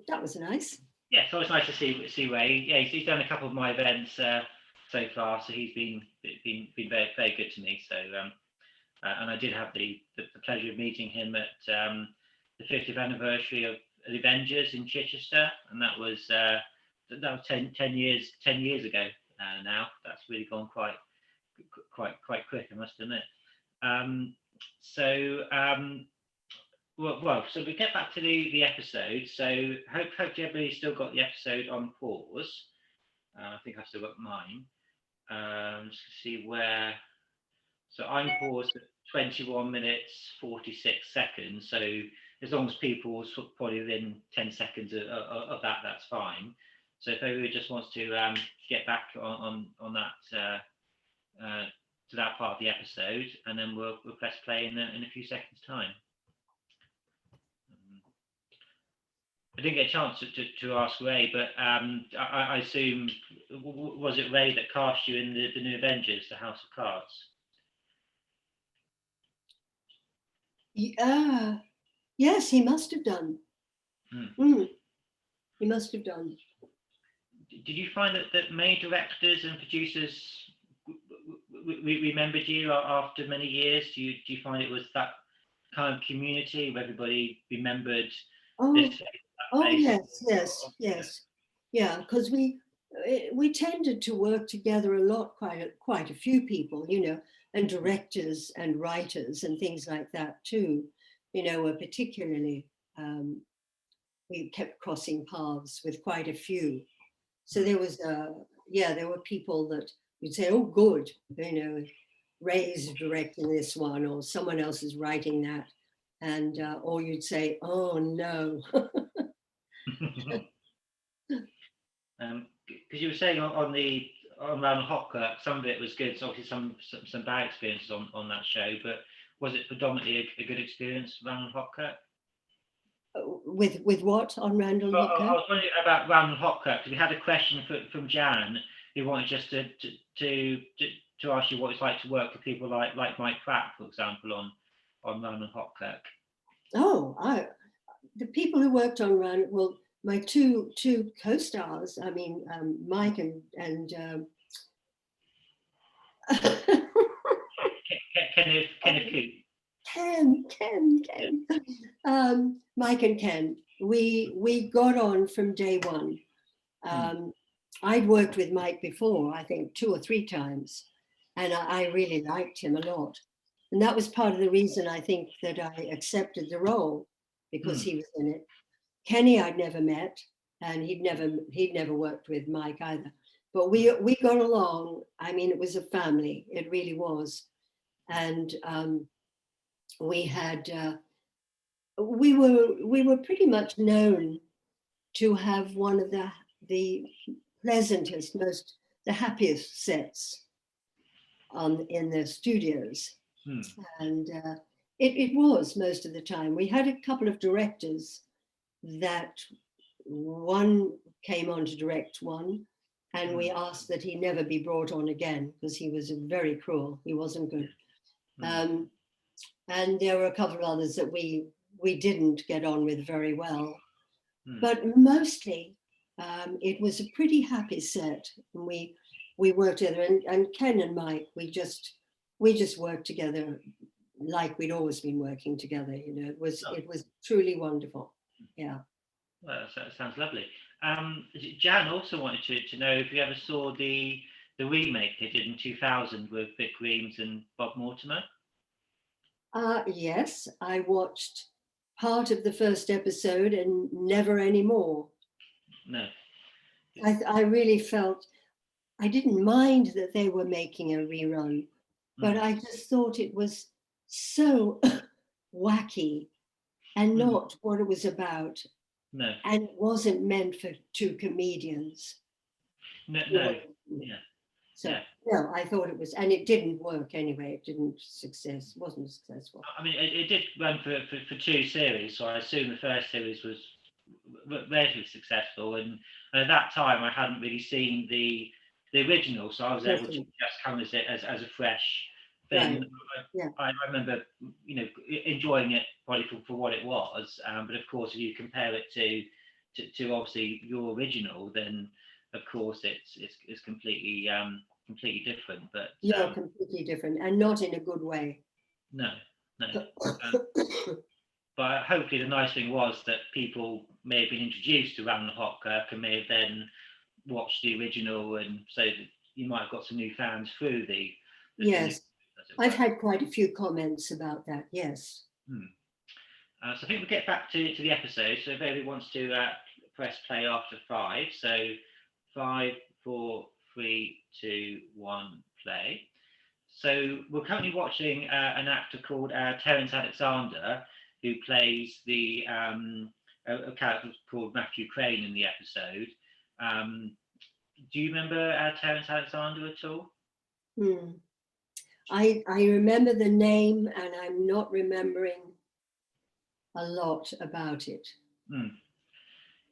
That was nice. Yeah, it's always nice to see Ray. Yeah, he's done a couple of my events so far, so he's been very, very good to me. So, and I did have the pleasure of meeting him at the 50th anniversary of the Avengers in Chichester, and that was 10 years ago now. That's really gone quite quick, I must admit. So we get back to the episode. So hope everybody's still got the episode on pause. I think I've still got mine. Just to see where. So I'm paused at 21 minutes 46 seconds. So as long as people probably within 10 seconds of that, that's fine. So if everybody just wants to get back on that to that part of the episode, and then we'll press play in a few seconds' time. I didn't get a chance to ask Ray, but I assume, was it Ray that cast you in the new Avengers, the House of Cards? Yes, he must have done. He must have done. Did you find that many directors and producers remembered you after many years? Do you find it was that kind of community where everybody remembered this face? Yes. Yeah, because we tended to work together a lot, quite a few people, and directors and writers and things like that too, were particularly, we kept crossing paths with quite a few. So there was, there were people that you'd say, oh, good, Ray's directing this one, or someone else is writing that. And, or you'd say, oh, no. Because you were saying on Lionel Blair, some of it was good. So obviously some bad experiences on that show, but was it predominantly a good experience, Lionel Blair? With what on Randall Well, I was wondering about Lionel Blair, because we had a question from Jan who wanted just to ask you what it's like to work with people like Mike Pratt, for example, on Lionel Blair. Oh, the people who worked on Randall, well, my two co-stars, I mean, Mike and Kenneth Coote. Ken. Mike and Ken. We got on from day one. I'd worked with Mike before, I think 2 or 3 times, and I really liked him a lot. And that was part of the reason I think that I accepted the role, because he was in it. Kenny I'd never met, and he'd never worked with Mike either. But we got along. I mean, it was a family. It really was. And we had we were pretty much known to have one of the pleasantest, the happiest sets in the studios. And it was most of the time. We had a couple of directors that one came on to direct one, and we asked that he never be brought on again because he was very cruel. He wasn't good. And there were a couple of others that we didn't get on with very well. But mostly it was a pretty happy set. And we worked together, and Ken and Mike, we just worked together like we'd always been working together. You know, it was truly wonderful. Yeah. Well, that sounds lovely. Jan also wanted to know if you ever saw the remake they did in 2000 with Vic Reams and Bob Mortimer. Yes, I watched part of the first episode and never any more. No. I really felt, I didn't mind that they were making a rerun, but I just thought it was so wacky and not what it was about. No. And it wasn't meant for two comedians. No. Yeah. So no, I thought it was, and it didn't work anyway. It wasn't successful. I mean, it did run for 2 series, so I assume the first series was relatively successful. And at that time, I hadn't really seen the original, so I was able to just come as it as a fresh thing. Right. I remember, you know, enjoying it probably for what it was. But of course, if you compare it to obviously your original, then of course it's completely different. But completely different, and not in a good way. No. But hopefully the nice thing was that people may have been introduced to Round the Hopkirk and may have then watched the original, and so that you might have got some new fans through the yes. I've had quite a few comments about that. Yes. So I think we'll get back to the episode. So if anybody wants to press play after 5, so 5, 4, 3, 2, 1, play. So we're currently watching an actor called Terence Alexander, who plays a character called Matthew Crane in the episode. Do you remember Terence Alexander at all? I remember the name, and I'm not remembering a lot about it.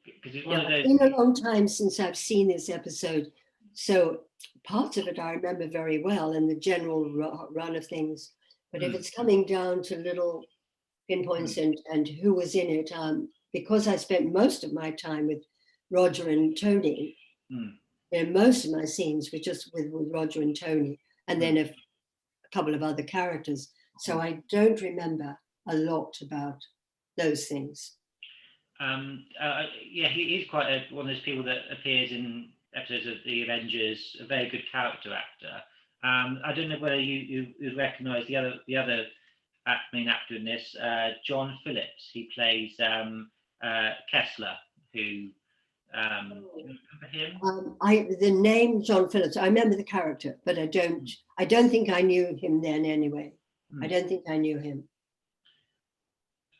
Because it's one of those. It's been a long time since I've seen this episode, so parts of it I remember very well and the general run of things. But if it's coming down to little pinpoints and who was in it, because I spent most of my time with Roger and Tony, and most of my scenes were just with Roger and Tony, and then a couple of other characters. So I don't remember a lot about those things. He's quite one of those people that appears in episodes of the Avengers, a very good character actor. I don't know whether you recognise the other main actor in this, John Phillips. He plays Kessler, who do you remember him? The name John Phillips, I remember the character, but I don't think I knew him then anyway. I don't think I knew him.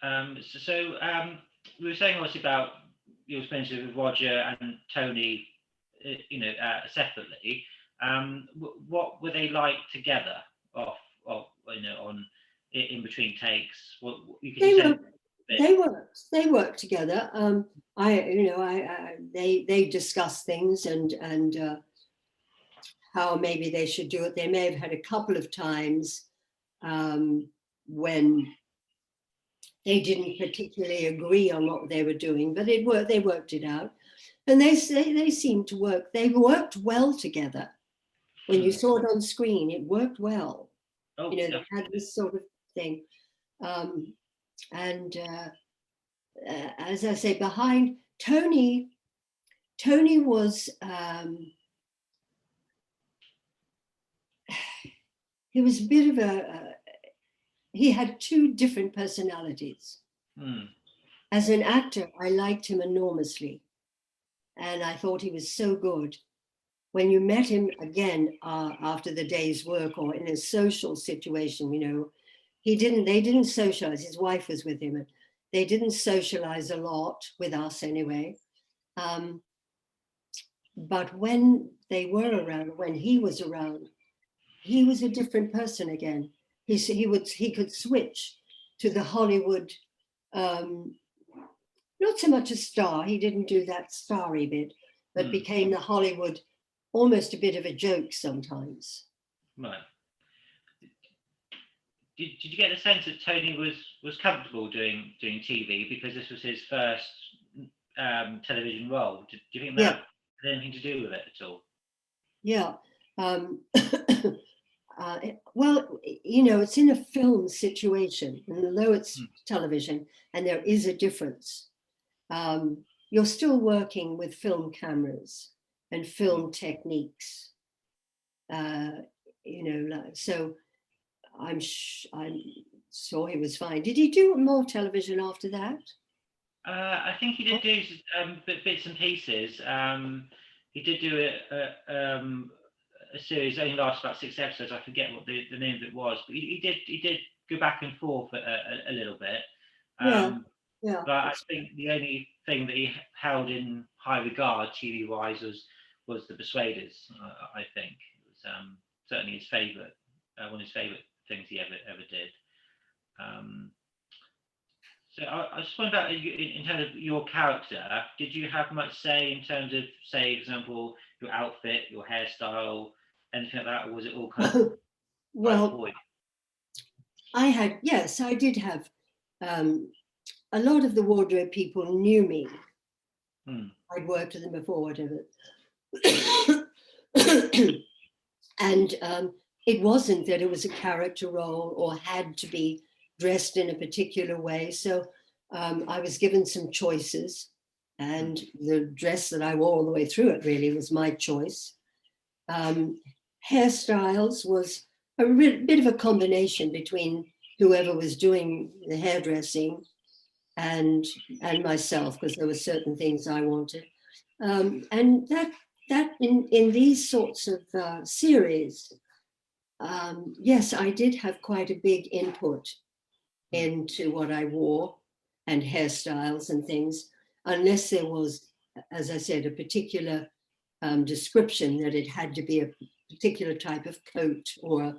So we were saying obviously about your experiences with Roger and Tony, separately. What were they like together on in between takes? What you can they worked together. They discussed things and how maybe they should do it. They may have had a couple of times when they didn't particularly agree on what they were doing, but they worked it out. And they seemed to work. They worked well together. When you saw it on screen, it worked well. They had this sort of thing. As I say, behind Tony was, he was a bit of he had 2 different personalities. As an actor, I liked him enormously. And I thought he was so good. When you met him again after the day's work or in a social situation, they didn't socialize. His wife was with him. And they didn't socialize a lot with us anyway. But when they were around, when he was around, he was a different person again. He could switch to the Hollywood, not so much a star. He didn't do that starry bit, but became the Hollywood almost a bit of a joke sometimes. Right. Did you get the sense that Tony was comfortable doing TV because this was his first television role? Do you think that had anything to do with it at all? Yeah. Well, you know, it's in a film situation, and although it's television, and there is a difference, you're still working with film cameras and film techniques. You know, so I'm sure he was fine. Did he do more television after that? I think he did do bits and pieces. He did do a series only lasted about 6 episodes. I forget what the name of it was, but he did go back and forth a little bit. Yeah. But I think the only thing that he held in high regard TV wise was the Persuaders. I think it was certainly his favourite, one of his favourite things he ever did. So I just wonder about in terms of your character. Did you have much say in terms of, say, for example, your outfit, your hairstyle, anything like that, or was it all kind of well, yes, I did have a lot of the wardrobe people knew me. I'd worked with them before, whatever. And it wasn't that it was a character role or had to be dressed in a particular way. So I was given some choices, and the dress that I wore all the way through it really was my choice. Hairstyles was a bit of a combination between whoever was doing the hairdressing and myself, because there were certain things I wanted. And that in these sorts of series, yes, I did have quite a big input into what I wore and hairstyles and things, unless there was, as I said, a particular description that it had to be a particular type of coat or,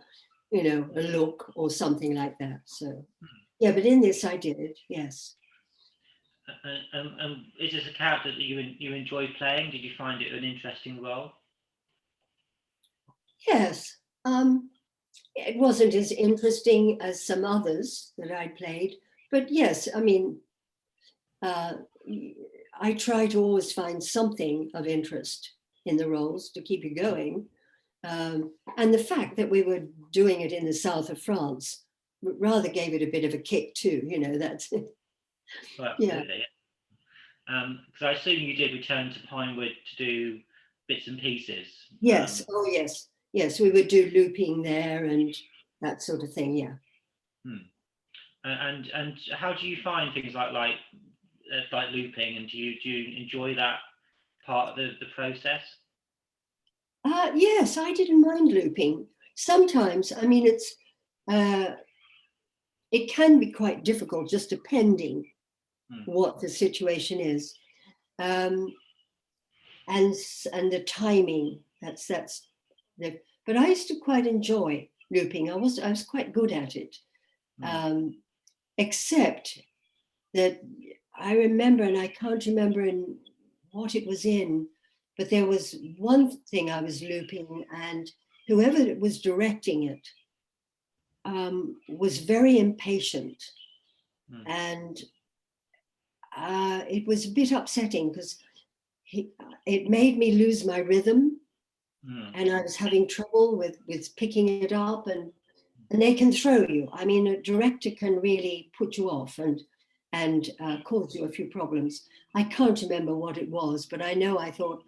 you know, a look or something like that. So, yeah, but in this I did, yes. And is this a character that you enjoy playing? Did you find it an interesting role? Yes. It wasn't as interesting as some others that I played, but yes, I mean, I try to always find something of interest in the roles to keep you going. And the fact that we were doing it in the south of France rather gave it a bit of a kick too, you know, that's it. Well, absolutely. Because I assume you did return to Pinewood to do bits and pieces. Yes, yes, we would do looping there and that sort of thing, yeah. And how do you find things like looping, and do you enjoy that part of the process? Yes, I didn't mind looping. Sometimes, I mean, it can be quite difficult, just depending what the situation is, and the timing. That's the. But I used to quite enjoy looping. I was quite good at it, except that I remember, and I can't remember in what it was in, but there was one thing I was looping, and whoever was directing it was very impatient, and it was a bit upsetting because it made me lose my rhythm, and I was having trouble with picking it up, and they can throw you. I mean, a director can really put you off and cause you a few problems. I can't remember what it was, but I know I thought,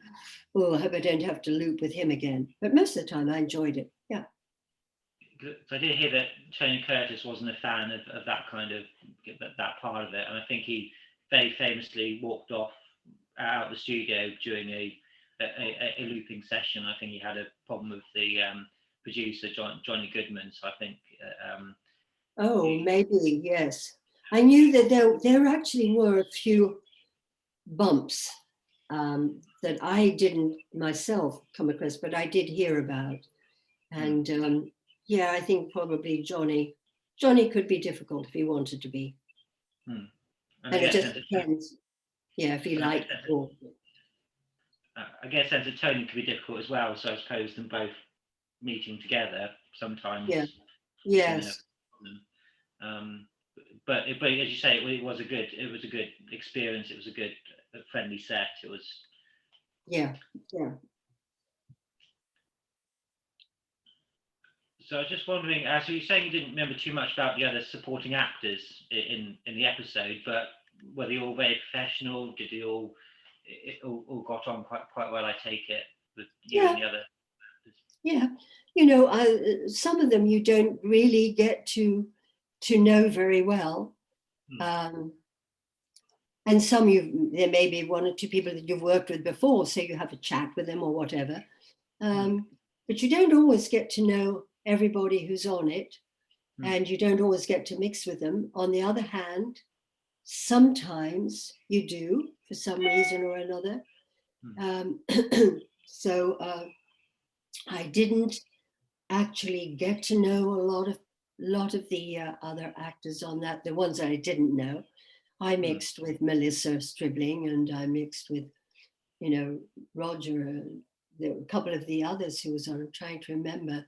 oh, I hope I don't have to loop with him again. But most of the time I enjoyed it, yeah. So I did hear that Tony Curtis wasn't a fan of that kind of, that part of it. And I think he very famously walked off out of the studio during a looping session. I think he had a problem with the producer, Johnny Goodman. So I think... maybe, yes. I knew that there actually were a few bumps that I didn't myself come across, but I did hear about. And yeah, I think probably Johnny could be difficult if he wanted to be. And it just depends, yeah, if he liked it. I guess sense of toning can be difficult as well. So I suppose them both meeting together sometimes. Yeah. Can have Yes. a problem. But as you say, it was a good experience. It was a good friendly set. It was. Yeah. Yeah. So I was just wondering, so you're saying you didn't remember too much about the other supporting actors in the episode, but were they all very professional? Did they all got on quite well? I take it with you and the other. Yeah. Some of them you don't really get to know very well. And some there may be one or two people that you've worked with before, so you have a chat with them or whatever. But you don't always get to know everybody who's on it, and you don't always get to mix with them. On the other hand, sometimes you do for some reason or another. So I didn't actually get to know a lot of the other actors on that, the ones I didn't know. I mixed with Melissa Stribling, and I mixed with, Roger, and there were a couple of the others who was on. I'm trying to remember.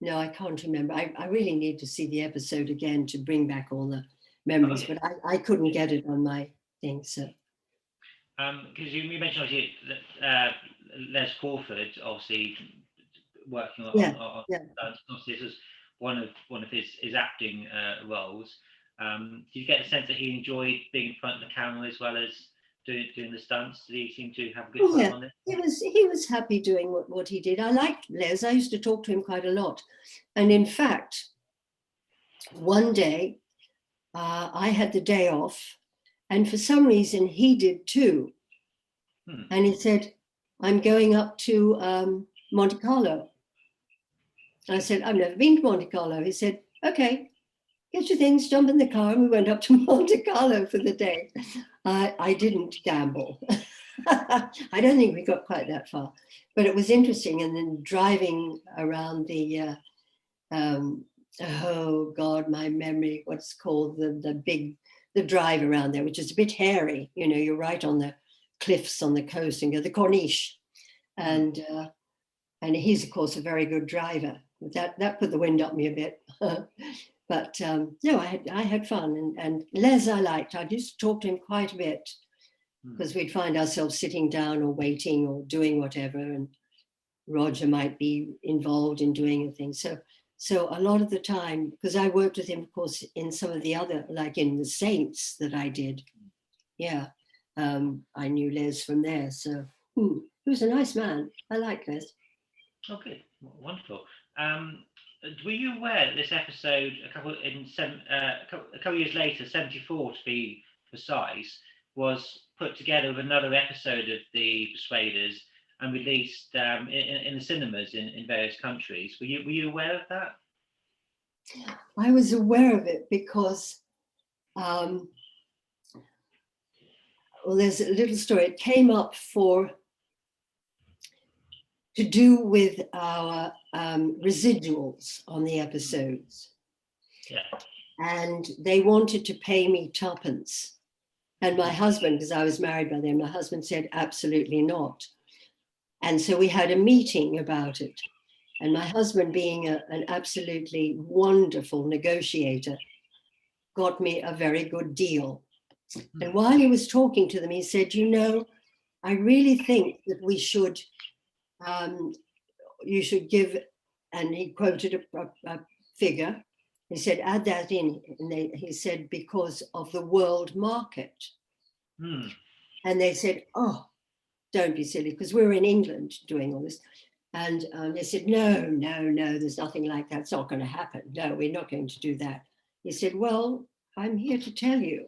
No, I can't remember. I really need to see the episode again to bring back all the memories, but I couldn't get it on my thing. So, because you mentioned obviously that Les Crawford obviously working on obviously this was one of his acting roles. Did you get a sense that he enjoyed being in front of the camera as well as doing the stunts? Did he seem to have a good time on it? He was happy doing what he did. I liked Les. I used to talk to him quite a lot. And in fact, one day I had the day off, and for some reason he did too. And he said, I'm going up to Monte Carlo. I said, I've never been to Monte Carlo. He said, okay, get your things, jump in the car, and we went up to Monte Carlo for the day. I didn't gamble. I don't think we got quite that far, but it was interesting. And then driving around the, oh God, my memory, what's called the drive around there, which is a bit hairy. You're right on the cliffs on the coast, and the Corniche. And he's, of course, a very good driver. That put the wind up me a bit. But no, I had fun. And Les I liked. I used to talk to him quite a bit, because we'd find ourselves sitting down or waiting or doing whatever, and Roger might be involved in doing a thing. So a lot of the time, because I worked with him, of course, in some of the other, like in the Saints that I did. Yeah, I knew Les from there. So he was a nice man. I like Les. Okay, wonderful. Were you aware that this episode, a couple of years later, 74 to be precise, was put together with another episode of the Persuaders and released in the cinemas in various countries? Were you aware of that? I was aware of it because, there's a little story. It came up to do with our residuals on the episodes. Yeah. And they wanted to pay me tuppence. And my husband, because I was married by then, my husband said, absolutely not. And so we had a meeting about it. And my husband, being an absolutely wonderful negotiator, got me a very good deal. And while he was talking to them, he said, I really think that we should, you should give, and he quoted a figure. He said, add that in. And he said, because of the world market. And they said, oh, don't be silly, because we're in England doing all this. And they said, no, there's nothing like that. It's not going to happen. No, we're not going to do that. He said, well, I'm here to tell you.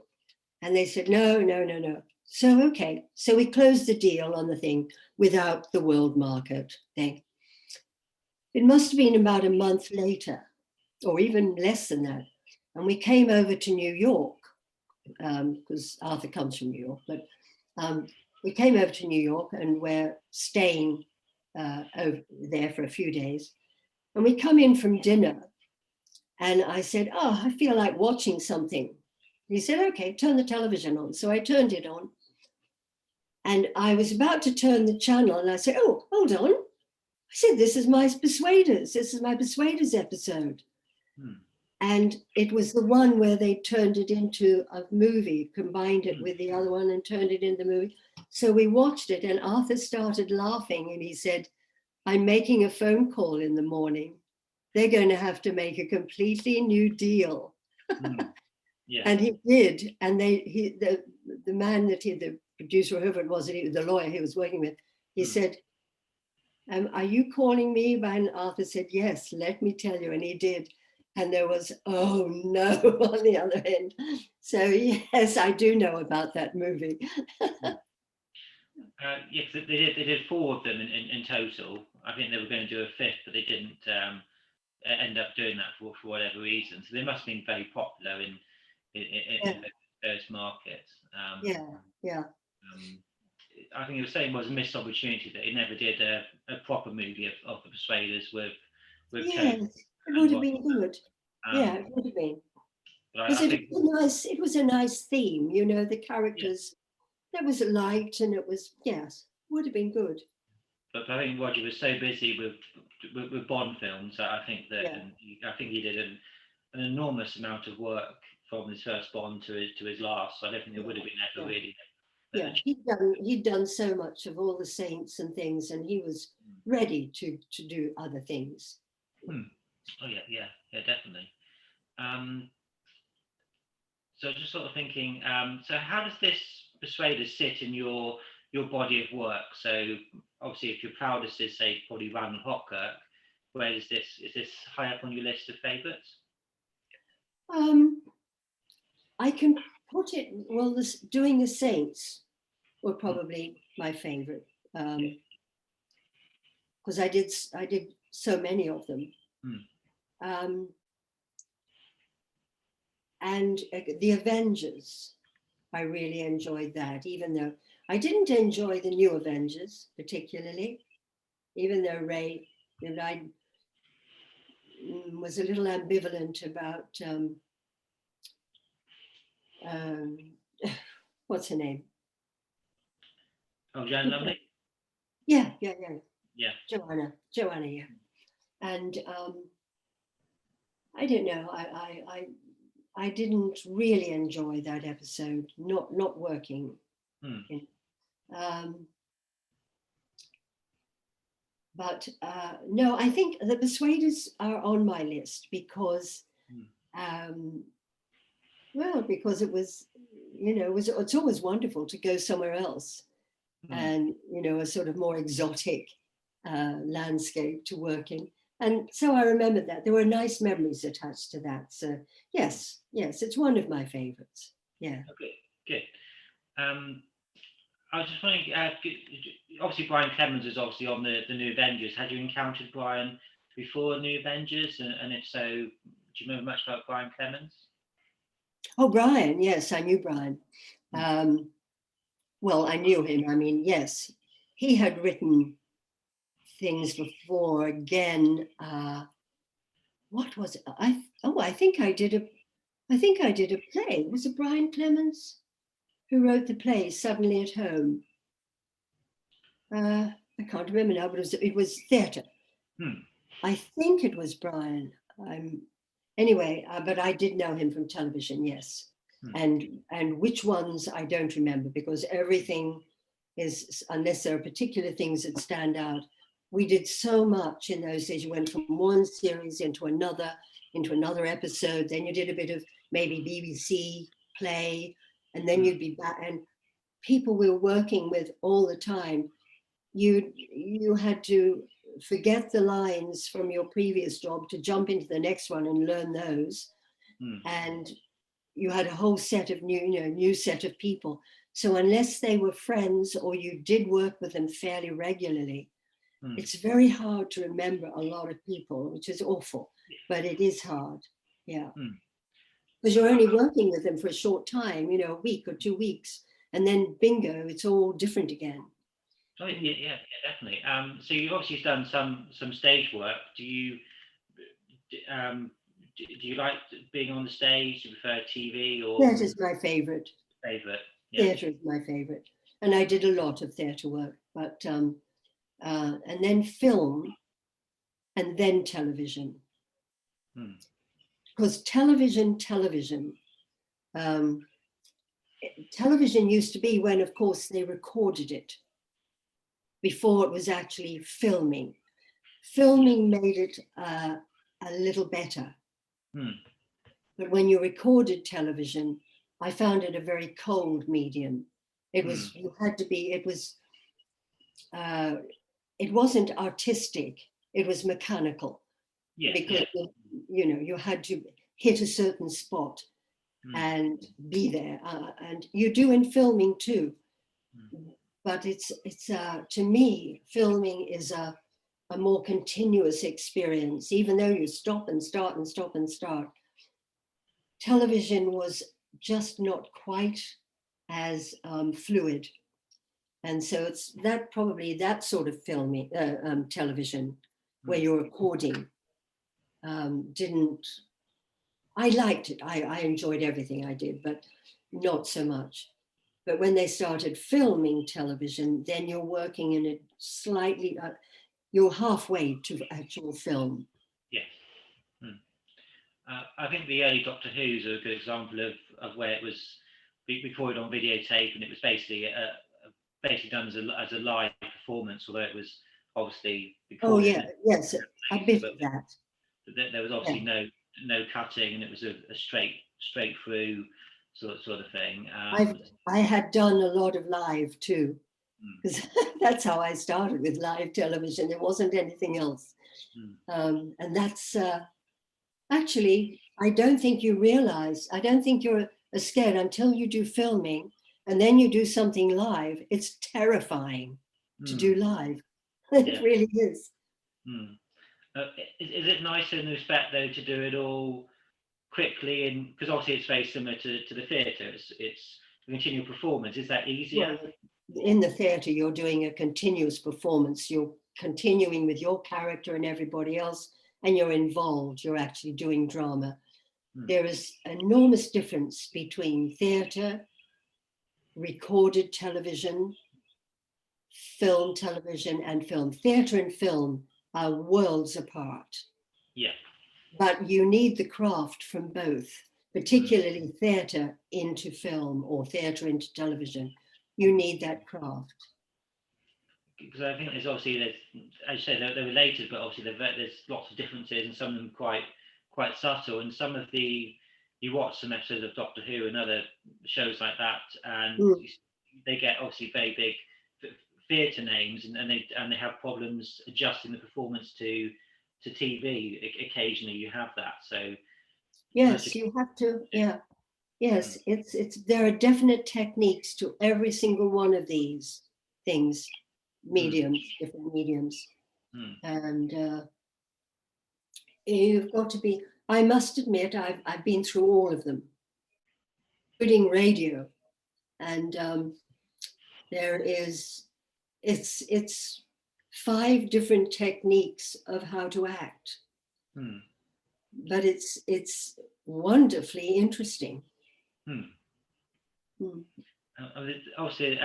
And they said, no. So, okay. So we closed the deal on the thing without the world market thing. It must have been about a month later, or even less than that. And we came over to New York, because Arthur comes from New York, but we came over to New York and we're staying over there for a few days. And we come in from dinner and I said, oh, I feel like watching something. He said, okay, turn the television on. So I turned it on. And I was about to turn the channel and I said, oh, hold on. I said, this is my Persuaders. This is my Persuaders episode. And it was the one where they turned it into a movie, combined it with the other one and turned it into the movie. So we watched it and Arthur started laughing and he said, I'm making a phone call in the morning. They're going to have to make a completely new deal. Yeah. And he did. And the man that the producer, whoever it was, the lawyer he was working with, he said, are you calling me? And Arthur said, yes, let me tell you. And he did. And there was, oh no, on the other end. So yes, I do know about that movie. Yes, they did 4 of them in total. I think they were going to do a 5th, but they didn't end up doing that for whatever reason. So they must have been very popular in those markets. Yeah. I think the same was a missed opportunity that he never did a proper movie of the Persuaders with Yes, it would have been good. Yeah, it would have been. Because it was a nice theme, you know, the characters. There was a light, and it was, yes, would have been good. But I think Roger was so busy with Bond films that I think that I think he did an enormous amount of work from his first Bond to his last. So I don't think there would have been ever really. Yeah, he'd done so much of all the saints and things, and he was ready to do other things. Oh yeah, definitely. So just sort of thinking, so how does this Persuaders sit in your body of work? So obviously, if your proudest is, say, probably Randall Hopkirk, where is this high up on your list of favourites? I can put it, well, doing the saints were probably my favourite, because I did so many of them. And the Avengers, I really enjoyed that, even though I didn't enjoy the new Avengers particularly, even though Ray, and I was a little ambivalent about what's her name? Oh, Jan Lumley? Yeah. Joanna, yeah. And I don't know, I didn't really enjoy that episode, not working. But no, I think the Persuaders are on my list because, well, because it was, you know, it's always wonderful to go somewhere else and, you know, a sort of more exotic landscape to work in. And so I remember that there were nice memories attached to that. So yes, it's one of my favorites. Yeah. Okay, good. I was just wondering, obviously Brian Clemens is obviously on the New Avengers. Had you encountered Brian before New Avengers? And if so, do you remember much about Brian Clemens? Oh, Brian, yes, I knew Brian. Well, I knew him. I mean, yes, he had written things before. Again, what was it? I think I did a play. Was it Brian Clemens who wrote the play Suddenly at Home? I can't remember now, but it was theatre. I think it was Brian. Anyway, but I did know him from television, yes. And which ones I don't remember, because everything is, unless there are particular things that stand out. We did so much in those days. You went from one series into another episode. Then you did a bit of maybe BBC play, and then you'd be back. And people we were working with all the time, you had to forget the lines from your previous job to jump into the next one and learn those. And you had a whole set of new set of people. So unless they were friends or you did work with them fairly regularly, it's very hard to remember a lot of people, which is awful, but it is hard. Yeah. Because you're only working with them for a short time, you know, a week or 2 weeks, and then bingo, it's all different again. Oh yeah, definitely. So you've obviously done some stage work. Do you like being on the stage? Do you prefer TV or? Theatre is my favorite. Yeah. Theatre is my favorite. and I did a lot of theatre work, but and then film, and then television. Because television used to be when, of course, they recorded it before it was actually filming. Filming made it a little better. But when you recorded television, I found it a very cold medium. It was, you had to be, it wasn't artistic, it was mechanical. Because, you know, you had to hit a certain spot and be there. And you do in filming too. But it's to me, filming is a more continuous experience, even though you stop and start and stop and start. Television was just not quite as fluid. And so it's probably that sort of filming, television, where you're recording, I liked it. I enjoyed everything I did, but not so much. But when they started filming television, then you're working in a slightly, you're halfway to actual film. Yes. I think the early Doctor Who's are a good example of where it was recorded on videotape, and it was basically done as a live performance, although it was obviously recorded. Oh yeah, yes, a bit of that. There was obviously no cutting, and it was a straight through sort of thing. I had done a lot of live too, because that's how I started with live television. There wasn't anything else. And that's actually, I don't think you realize, I don't think you're scared until you do filming and then you do something live. It's terrifying to do live. It really is. Is it nicer in the respect though to do it all quickly, and because obviously it's very similar to the theatre, it's a continual performance. Is that easier? Well, in the theatre, you're doing a continuous performance. You're continuing with your character and everybody else, and you're involved. You're actually doing drama. There is enormous difference between theatre, recorded television, film, television, and film. Theatre and film are worlds apart. Yeah. But you need the craft from both, particularly theatre into film or theatre into television. You need that craft. Because I think there's obviously, as you say, they're related, but obviously there's lots of differences, and some of them quite subtle. And some of you watch some episodes of Doctor Who and other shows like that, and they get obviously very big theatre names, and they have problems adjusting the performance to TV. Occasionally you have that. So yes, you have to. Yeah, yes, it's there are definite techniques to every single one of these things, mediums, different mediums, and you've got to be. I must admit, I've been through all of them, including radio, and it's 5 different techniques of how to act, but it's wonderfly interesting. Obviously,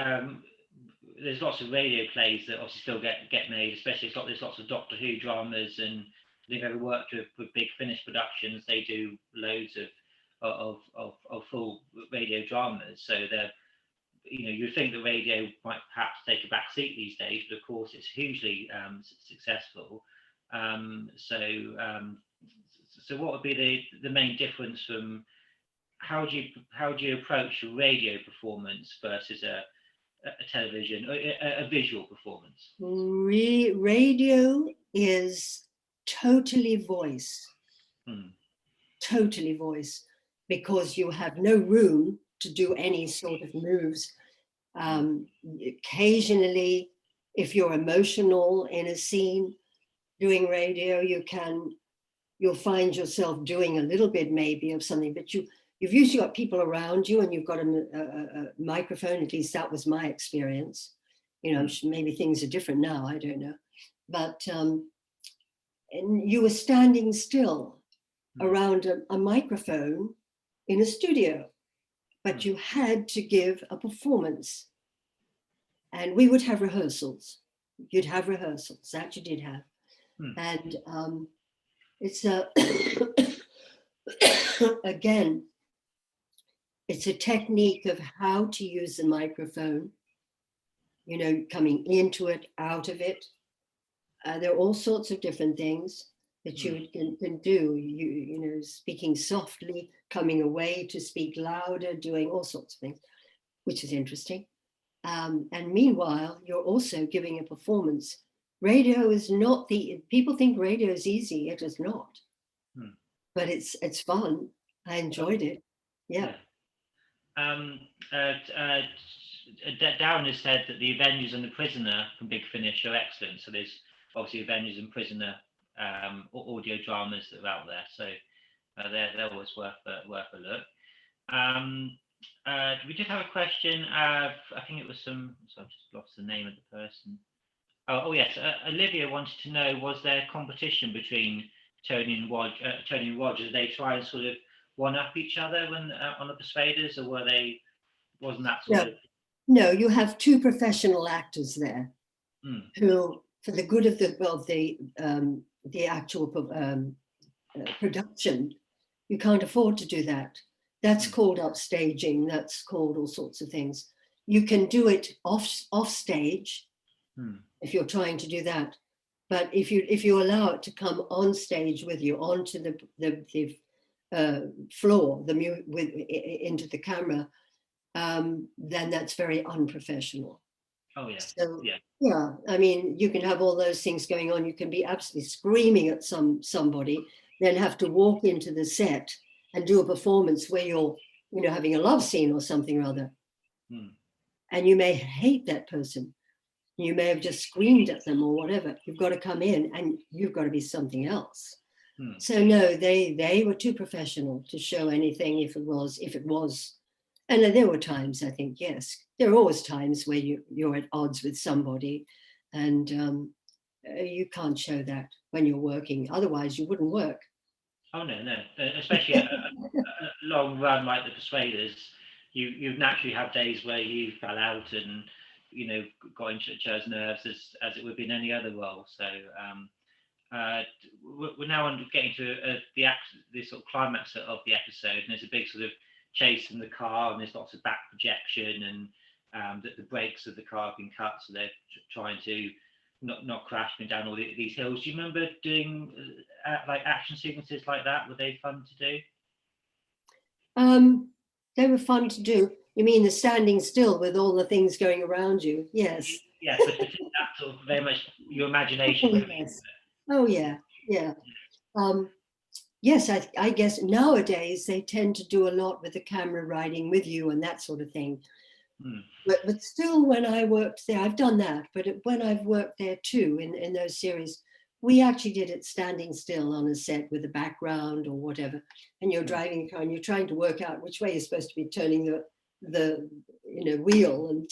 there's lots of radio plays that obviously still get made, especially there's lots of Doctor Who dramas, and if you've ever worked with big Finnish productions, they do loads of full radio dramas. So they're, you think the radio might perhaps take a back seat these days, but of course it's hugely successful. So what would be the main difference from how do you approach a radio performance versus a television, a visual performance? Radio is totally voice, totally voice, because you have no room to do any sort of moves. Occasionally, if you're emotional in a scene doing radio, you'll find yourself doing a little bit maybe of something, but you've usually got people around you and you've got a microphone. At least that was my experience. Maybe things are different now, I don't know. But and you were standing still around a microphone in a studio, but you had to give a performance. and we would have rehearsals. You'd have rehearsals, that you did have. And it's a, again, it's a technique of how to use the microphone, you know, coming into it, out of it. There are all sorts of different things that you can do. You know, speaking softly, coming away to speak louder, doing all sorts of things, which is interesting. And meanwhile, you're also giving a performance. Radio is not people think radio is easy. It is not. But it's fun. I enjoyed it. Yeah. Darren has said that the Avengers and the Prisoner from Big Finish are excellent. So there's obviously Avengers and Prisoner audio dramas that are out there. So they're always worth a look. We did have a question. I think it was so I've just lost the name of the person. Oh yes, Olivia wanted to know, was there competition between Tony and Roger? Did they try and sort of one-up each other when on the Persuaders, or wasn't that sort of? No, you have two professional actors there who, for the good of the actual production, you can't afford to do that. That's called upstaging. That's called all sorts of things. You can do it off stage if you're trying to do that. But if you allow it to come on stage with you onto the floor, into the camera, then that's very unprofessional. Oh yeah. So yeah, I mean, you can have all those things going on. You can be absolutely screaming at somebody, then have to walk into the set and do a performance where you're, you know, having a love scene or something or other. And you may hate that person. You may have just screamed at them or whatever. You've got to come in and you've got to be something else. So no, they were too professional to show anything if it was. And there were times, I think, yes, there are always times where you're at odds with somebody, and you can't show that when you're working. Otherwise, you wouldn't work. Oh no, especially a long run like the Persuaders, you naturally have days where you fell out and, you know, got into each other's nerves as it would be in any other role. So we're now getting to the sort of climax of the episode, and there's a big sort of chase in the car, and there's lots of back projection, and the brakes of the car have been cut, so they're trying to not crashing down all these hills. Do you remember doing like action sequences like that? Were they fun to do? They were fun to do. You mean the standing still with all the things going around you? Yes. Yes, but that sort of very much your imagination. Yes. Oh yeah, yeah. Yes, I guess nowadays they tend to do a lot with the camera riding with you and that sort of thing. But still, when I worked there, I've done that. But when I've worked there too, in those series, we actually did it standing still on a set with a background or whatever. And you're driving a car and you're trying to work out which way you're supposed to be turning the wheel and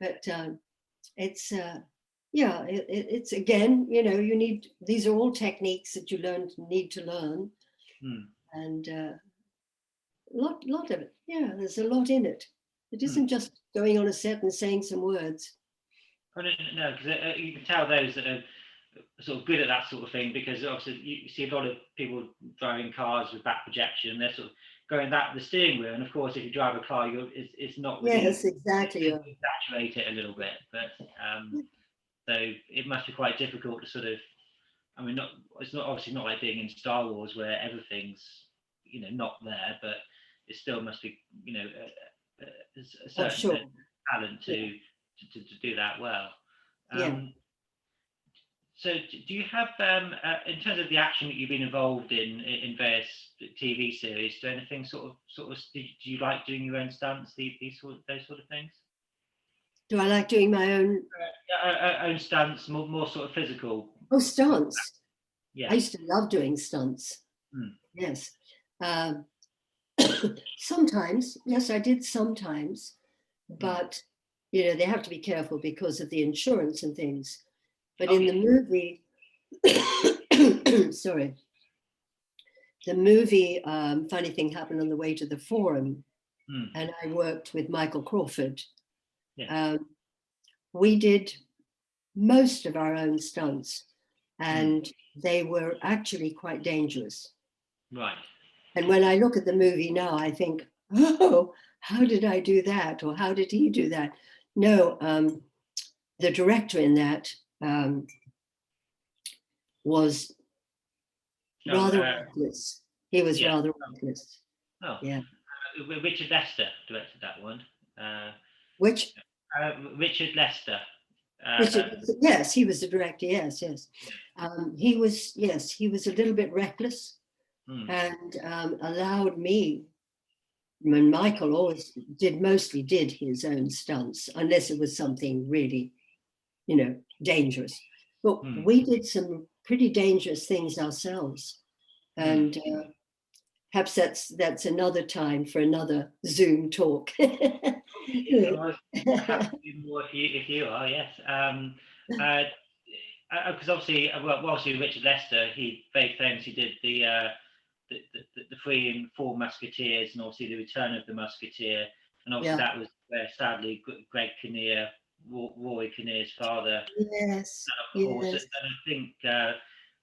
but it's it's again, you know, these are all techniques that you need to learn, and a lot of it. Yeah, there's a lot in it. It isn't just going on a set and saying some words. Oh, no, because you can tell those that are sort of good at that sort of thing, because obviously you see a lot of people driving cars with back projection. They're sort of going the steering wheel, and of course, if you drive a car, it's not really, yes, exactly. Exaggerate it a little bit, but so it must be quite difficult to sort of. I mean, it's not obviously not like being in Star Wars where everything's, you know, not there, but it still must be, you know, a certain talent to do that well. So do you have, in terms of the action that you've been involved in various TV series, do anything sort of do you like doing your own stunts, those sort of things? Do I like doing my own stunts, more sort of physical? Oh, stunts. Yeah. I used to love doing stunts. Yes. Sometimes, yes, I did sometimes, but you know, they have to be careful because of the insurance and things. But in the movie, sorry, the movie Funny Thing Happened on the Way to the Forum, and I worked with Michael Crawford. we did most of our own stunts, and they were actually quite dangerous. Right. And when I look at the movie now, I think, oh, how did I do that? Or how did he do that? No, the director in that was rather reckless. He was rather reckless. Oh, yeah. Richard Lester directed that one. Which? Richard Lester. Yes, he was the director. Yes. He was a little bit reckless, and allowed me. I mean, Michael always mostly did his own stunts, unless it was something really, dangerous. But we did some pretty dangerous things ourselves, and perhaps that's another time for another Zoom talk. More if you are, yes. Because obviously, obviously Richard Lester, he very famously did the 3 and 4 Musketeers, and obviously the Return of the Musketeer, and obviously that was where sadly Greg Kinnear, Rory Kinnear's father, yes. And I think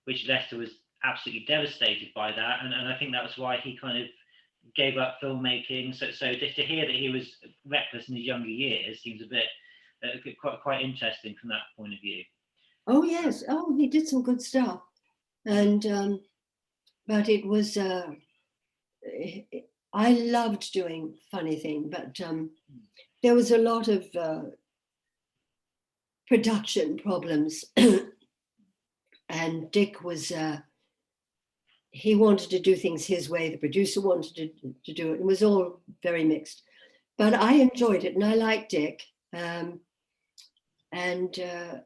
Richard Lester was absolutely devastated by that, and I think that was why he kind of gave up filmmaking. So just to hear that he was reckless in his younger years seems a bit quite interesting from that point of view. Oh yes, he did some good stuff, and but it was I loved doing funny thing, but there was a lot of production problems, and Dick was he wanted to do things his way. The producer wanted to do it. It was all very mixed, but I enjoyed it, and I liked Dick. And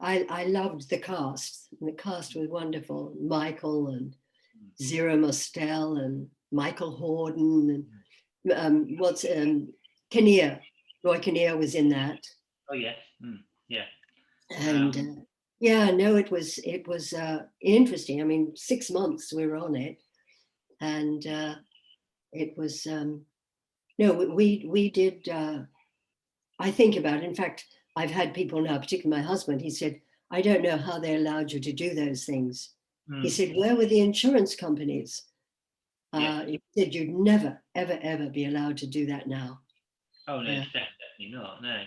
I loved the cast. And the cast was wonderful. Michael and Zero Mostel and Michael Horden and Kinnear. Roy Kinnear was in that. Oh yes, yeah. And it was interesting. I mean, 6 months we were on it, and it was we did. I think about it. In fact, I've had people now, particularly my husband, he said, I don't know how they allowed you to do those things. He said, where were the insurance companies? He said, you'd never, ever, ever be allowed to do that now. Oh, no, definitely not, no.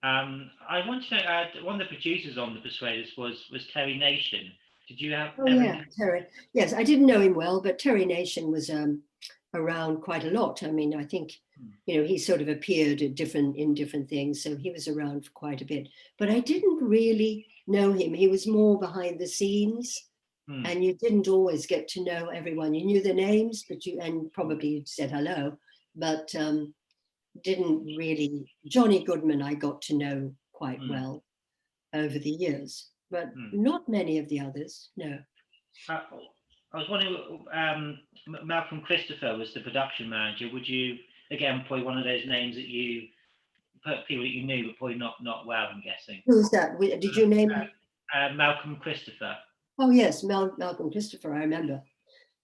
I want to know, one of the producers on The Persuaders was Terry Nation. Did you have... Oh, yeah, Terry. Yes, I didn't know him well, but Terry Nation was around quite a lot. I mean, I think, he sort of appeared in different things, so he was around for quite a bit. But I didn't really know him. He was more behind the scenes, and you didn't always get to know everyone. You knew the names, and probably said hello, but didn't really. Johnny Goodman I got to know quite well over the years, but not many of the others, no. I was wondering, Malcolm Christopher was the production manager. Would you, again, probably one of those names that you put people that you knew, but probably not well, I'm guessing. Who was that? Did you name him? Malcolm Christopher. Oh yes, Malcolm Christopher. I remember.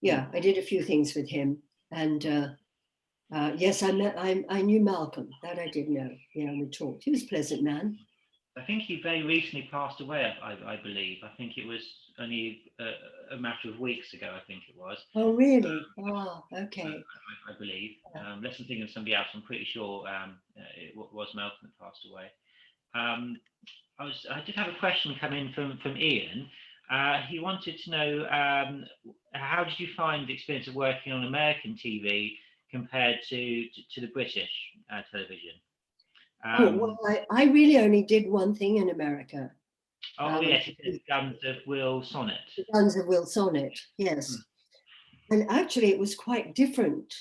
Yeah, I did a few things with him, and yes, I knew Malcolm. That I did know. Yeah, we talked. He was a pleasant man. I think he very recently passed away, I believe. I think it was only a matter of weeks ago, I think it was. Oh, really? Okay. I believe. Unless I'm thinking of somebody else, I'm pretty sure it was Malcolm that passed away. I did have a question come in from Ian. He wanted to know, how did you find the experience of working on American TV compared to the British television? Well, I really only did one thing in America. Yes, it's Guns of Will Sonnet. Guns of Will Sonnet, yes. And actually it was quite different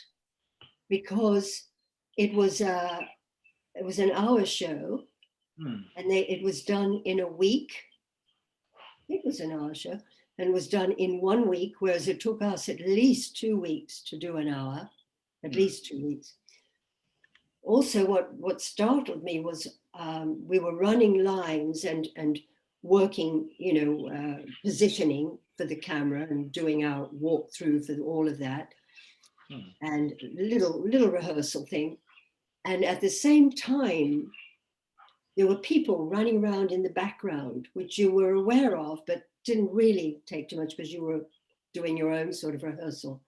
because it was an hour show, and it was done in a week. It was an hour show and was done in 1 week, whereas it took us at least 2 weeks to do an hour, at least 2 weeks. Also, what startled me was we were running lines and working, positioning for the camera and doing our walkthrough for all of that, and little rehearsal thing. And at the same time, there were people running around in the background, which you were aware of, but didn't really take too much because you were doing your own sort of rehearsal.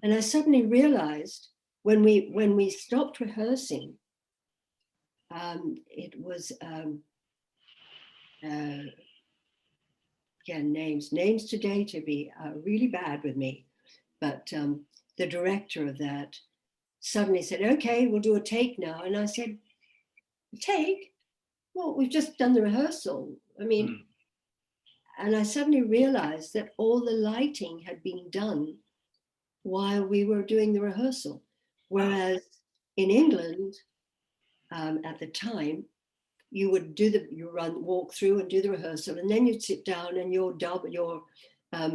And I suddenly realized when we stopped rehearsing, it was, again, names today to be really bad with me, but the director of that suddenly said, okay, we'll do a take now. And I said, take? Well, we've just done the rehearsal. I mean, and I suddenly realized that all the lighting had been done while we were doing the rehearsal. Whereas in England, at the time, you would walk through and do the rehearsal, and then you'd sit down and your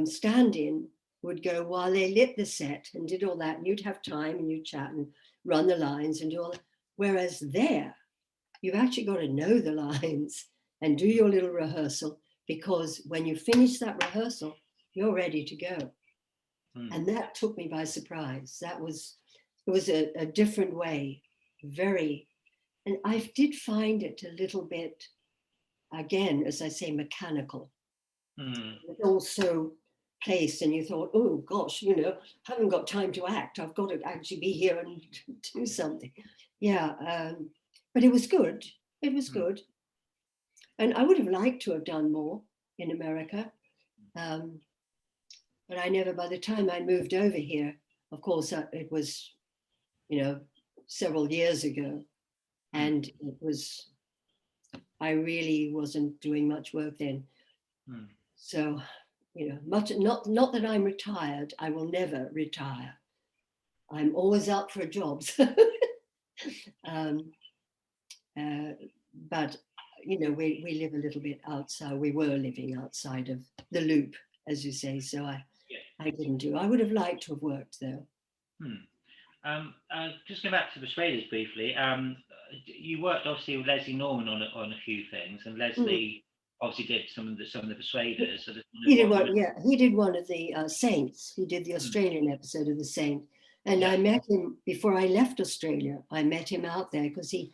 stand-in would go while they lit the set and did all that, and you'd have time and you'd chat and run the lines and do all that. Whereas there, you've actually got to know the lines and do your little rehearsal, because when you finish that rehearsal, you're ready to go. And that took me by surprise. It was a different way, and I did find it a little bit, again, as I say, mechanical. It also placed, and you thought, oh gosh, haven't got time to act. I've got to actually be here and do something. Yeah, but it was good. It was good. And I would have liked to have done more in America. But I never, by the time I moved over here, of course, it was, several years ago. And I really wasn't doing much work then. So, not that I'm retired. I will never retire. I'm always up for jobs. But, we live a little bit outside. We were living outside of the loop, as you say. So I didn't do. I would have liked to have worked though. Just going back to Persuaders briefly, you worked obviously with Leslie Norman on a few things, and Leslie obviously did some of the Persuaders. So he did one. Yeah, he did one of the Saints. He did the Australian episode of the Saint, and I met him before I left Australia. I met him out there because he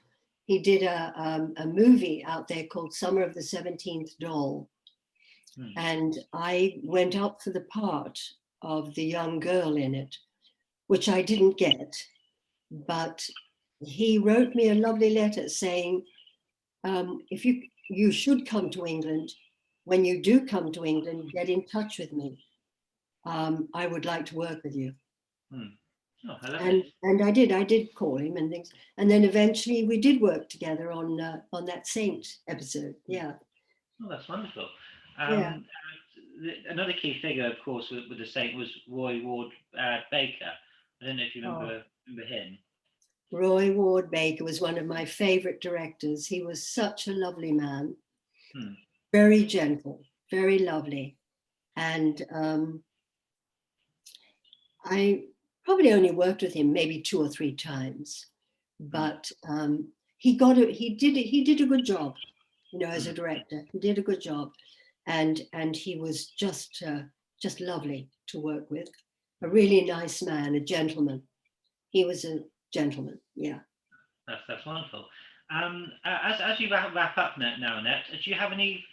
did a movie out there called Summer of the 17th Doll. And I went up for the part of the young girl in it, which I didn't get. But he wrote me a lovely letter saying, if you should come to England, when you do come to England, get in touch with me. I would like to work with you. Oh, I love and I did call him and things, and then eventually we did work together on that Saint episode. Yeah. Oh, that's wonderful. Yeah. Another key figure, of course, with the Saint was Roy Ward Baker. I don't know if you remember him. Roy Ward Baker was one of my favorite directors. He was such a lovely man, very gentle, very lovely, and I probably only worked with him maybe 2 or 3 times, but he did a good job, as a director. He did a good job, and he was just lovely to work with. A really nice man, a gentleman. He was a gentleman. Yeah. That's wonderful. As you wrap up now, Annette, do you have any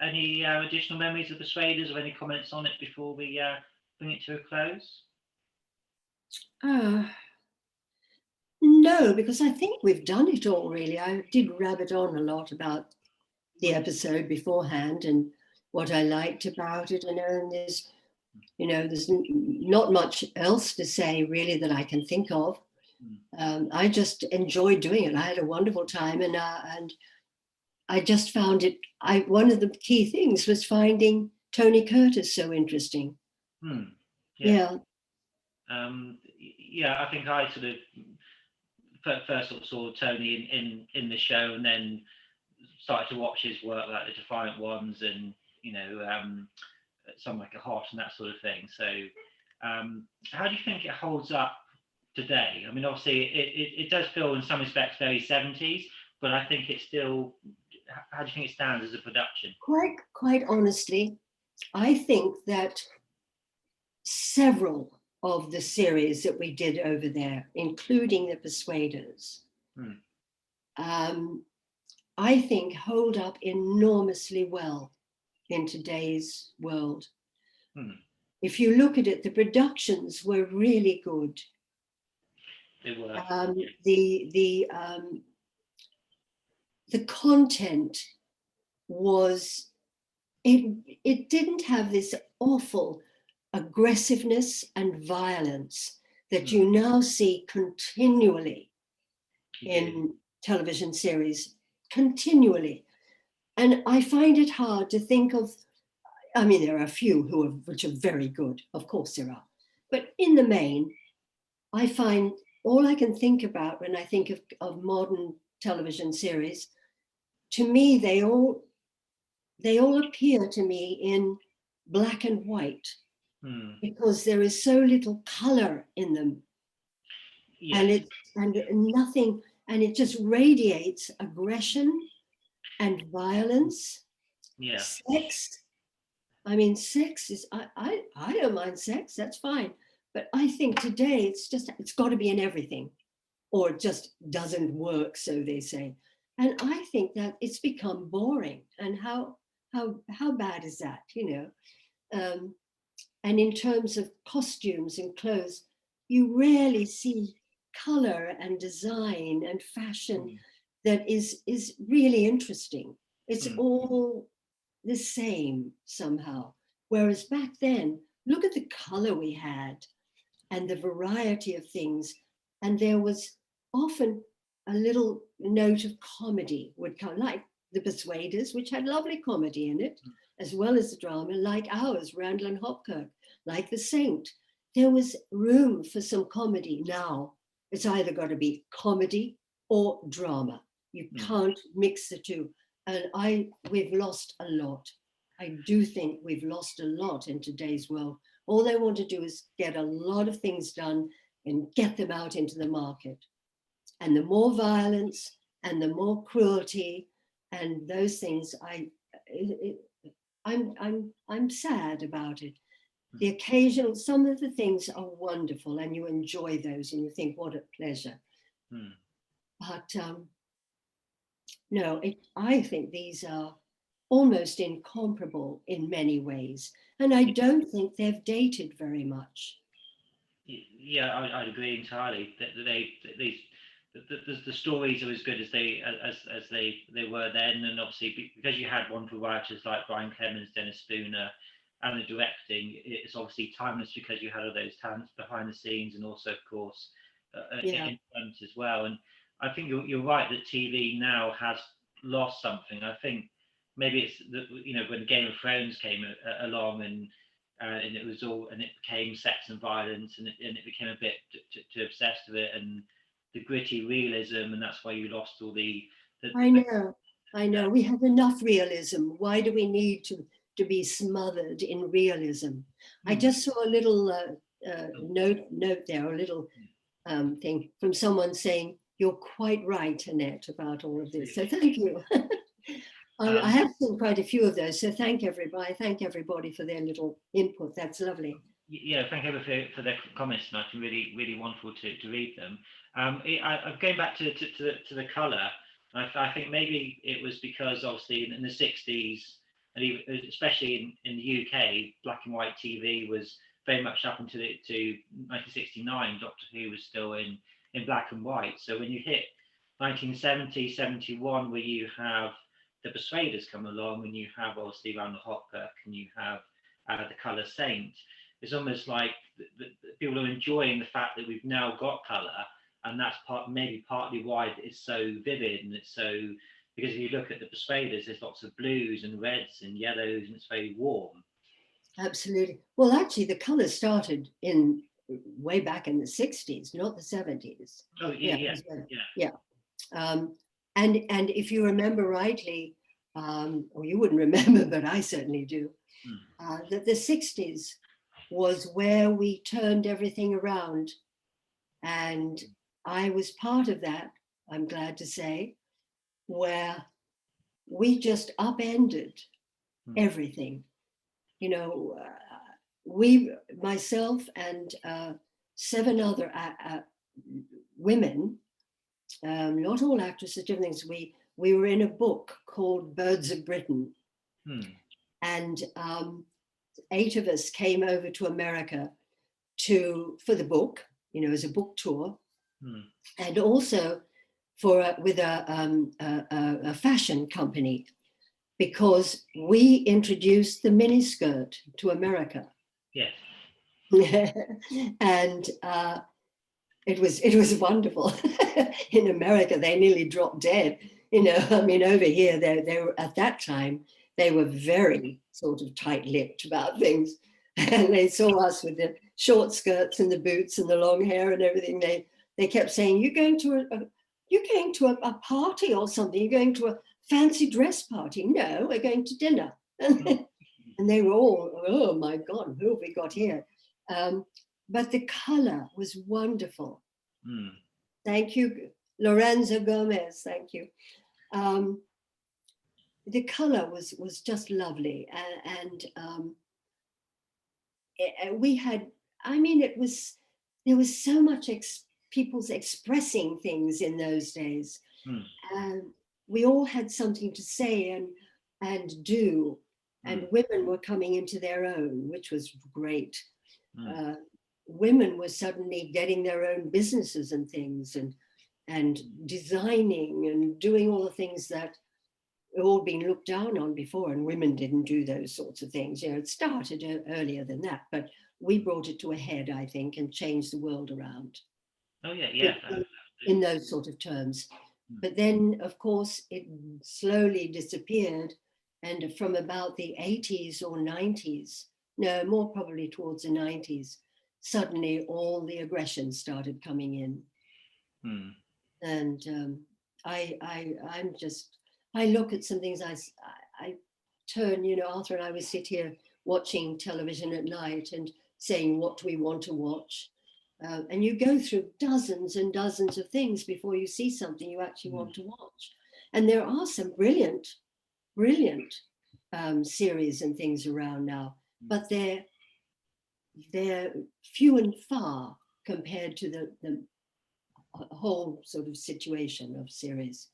additional memories of Persuaders or any comments on it before we bring it to a close? No, because I think we've done it all, really. I did rabbit on a lot about the episode beforehand and what I liked about it, and there's not much else to say really that I can think of. I just enjoyed doing it. I had a wonderful time, and I just found it. One of the key things was finding Tony Curtis so interesting. Yeah. I think I sort of first saw Tony in the show, and then started to watch his work, like the Defiant Ones, and Some Like a Hot and that sort of thing. So how do you think it holds up today? I mean, obviously it does feel in some respects very 70s, but I think it's still, how do you think it stands as a production? Quite honestly, I think that several of the series that we did over there, including the Persuaders, I think hold up enormously well in today's world. If you look at it, the productions were really good. They were. The content was, it didn't have this awful aggressiveness and violence that you now see continually in television series, continually. And I find it hard to think of, I mean, there are a few which are very good, of course there are, but in the main, I find all I can think about when I think of modern television series, to me, they all appear to me in black and white, because there is so little color in them. And nothing, and it just radiates aggression and violence, sex. I mean, sex is, I don't mind sex, that's fine. But I think today it's got to be in everything, or it just doesn't work, so they say. And I think that it's become boring. And how bad is that, you know? And in terms of costumes and clothes, you rarely see color and design and fashion that is really interesting. It's all the same somehow. Whereas back then, look at the color we had and the variety of things. And there was often a little note of comedy would come, like the Persuaders, which had lovely comedy in it, as well as the drama, like ours, Randall and Hopkirk, like The Saint. There was room for some comedy. Now, it's either got to be comedy or drama. You can't mix the two. And we've lost a lot. I do think we've lost a lot in today's world. All they want to do is get a lot of things done and get them out into the market. And the more violence and the more cruelty and those things, I'm sad about it. The occasional, some of the things are wonderful and you enjoy those and you think, what a pleasure. But no, I think these are almost incomparable in many ways. And I don't think they've dated very much. Yeah, I'd agree entirely. That the stories are as good as they were then, and obviously because you had wonderful writers like Brian Clemens, Dennis Spooner, and the directing, it's obviously timeless because you had all those talents behind the scenes, and also, of course, in front as well. And I think you're right that TV now has lost something. I think maybe it's when Game of Thrones came along and it was all, and it became sex and violence, and it became a bit too obsessed with it, and the gritty realism, and that's why you lost all the I know. We have enough realism. Why do we need to be smothered in realism? I just saw a little note there, a little thing from someone saying, "You're quite right, Annette, about all of this." So thank you. I have seen quite a few of those, so thank everybody. Thank everybody for their little input. That's lovely. Yeah, thank everybody for their comments tonight. And really wonderful to read them. I'm going back to the colour. I think maybe it was because obviously in the 60s, and even, especially in the UK, black and white TV was very much up until to 1969. Doctor Who was still in black and white. So when you hit 1970, 71, where you have the Persuaders come along, and you have obviously Randall Hopkirk, and you have the Colour Saint, it's almost like the people are enjoying the fact that we've now got colour, and that's maybe partly why it's so vivid, and it's so, because if you look at the Persuaders, there's lots of blues and reds and yellows, and it's very warm. Absolutely. Well, actually, the colour started way back in the 60s, not the 70s. Oh yeah. And if you remember rightly, or you wouldn't remember, but I certainly do, that the 60s was where we turned everything around. And I was part of that, I'm glad to say, where we just upended everything. Myself and 7 other women not all actresses, different things. We were in a book called Birds of Britain, and 8 of us came over to America for the book, as a book tour, and also with a fashion company, because we introduced the miniskirt to America. Yes. And it was wonderful. In America, they nearly dropped dead. I mean, over here, they were, at that time, they were very sort of tight-lipped about things. And they saw us with the short skirts and the boots and the long hair and everything. They kept saying, you're going to a party or something. You're going to a fancy dress party. No, we're going to dinner. And they were all, oh my God, who have we got here? But the color was wonderful. Thank you, Lorenzo Gomez. Thank you. The color was just lovely, and we had. I mean, there was so much people's expressing things in those days. We all had something to say and do, and women were coming into their own, which was great. Women were suddenly getting their own businesses and things, and designing and doing all the things that had all been looked down on before, and women didn't do those sorts of things. It started earlier than that, but we brought it to a head, I think, and changed the world around. Oh yeah. In those sort of terms. But then, of course, it slowly disappeared, and from about the 80s or 90s, no, more probably towards the 90s, suddenly all the aggression started coming in. And I look at some things, I turn, Arthur and I would sit here watching television at night and saying, what do we want to watch? And you go through dozens and dozens of things before you see something you actually want to watch. And there are some brilliant series and things around now, but they're few and far compared to the whole sort of situation of series.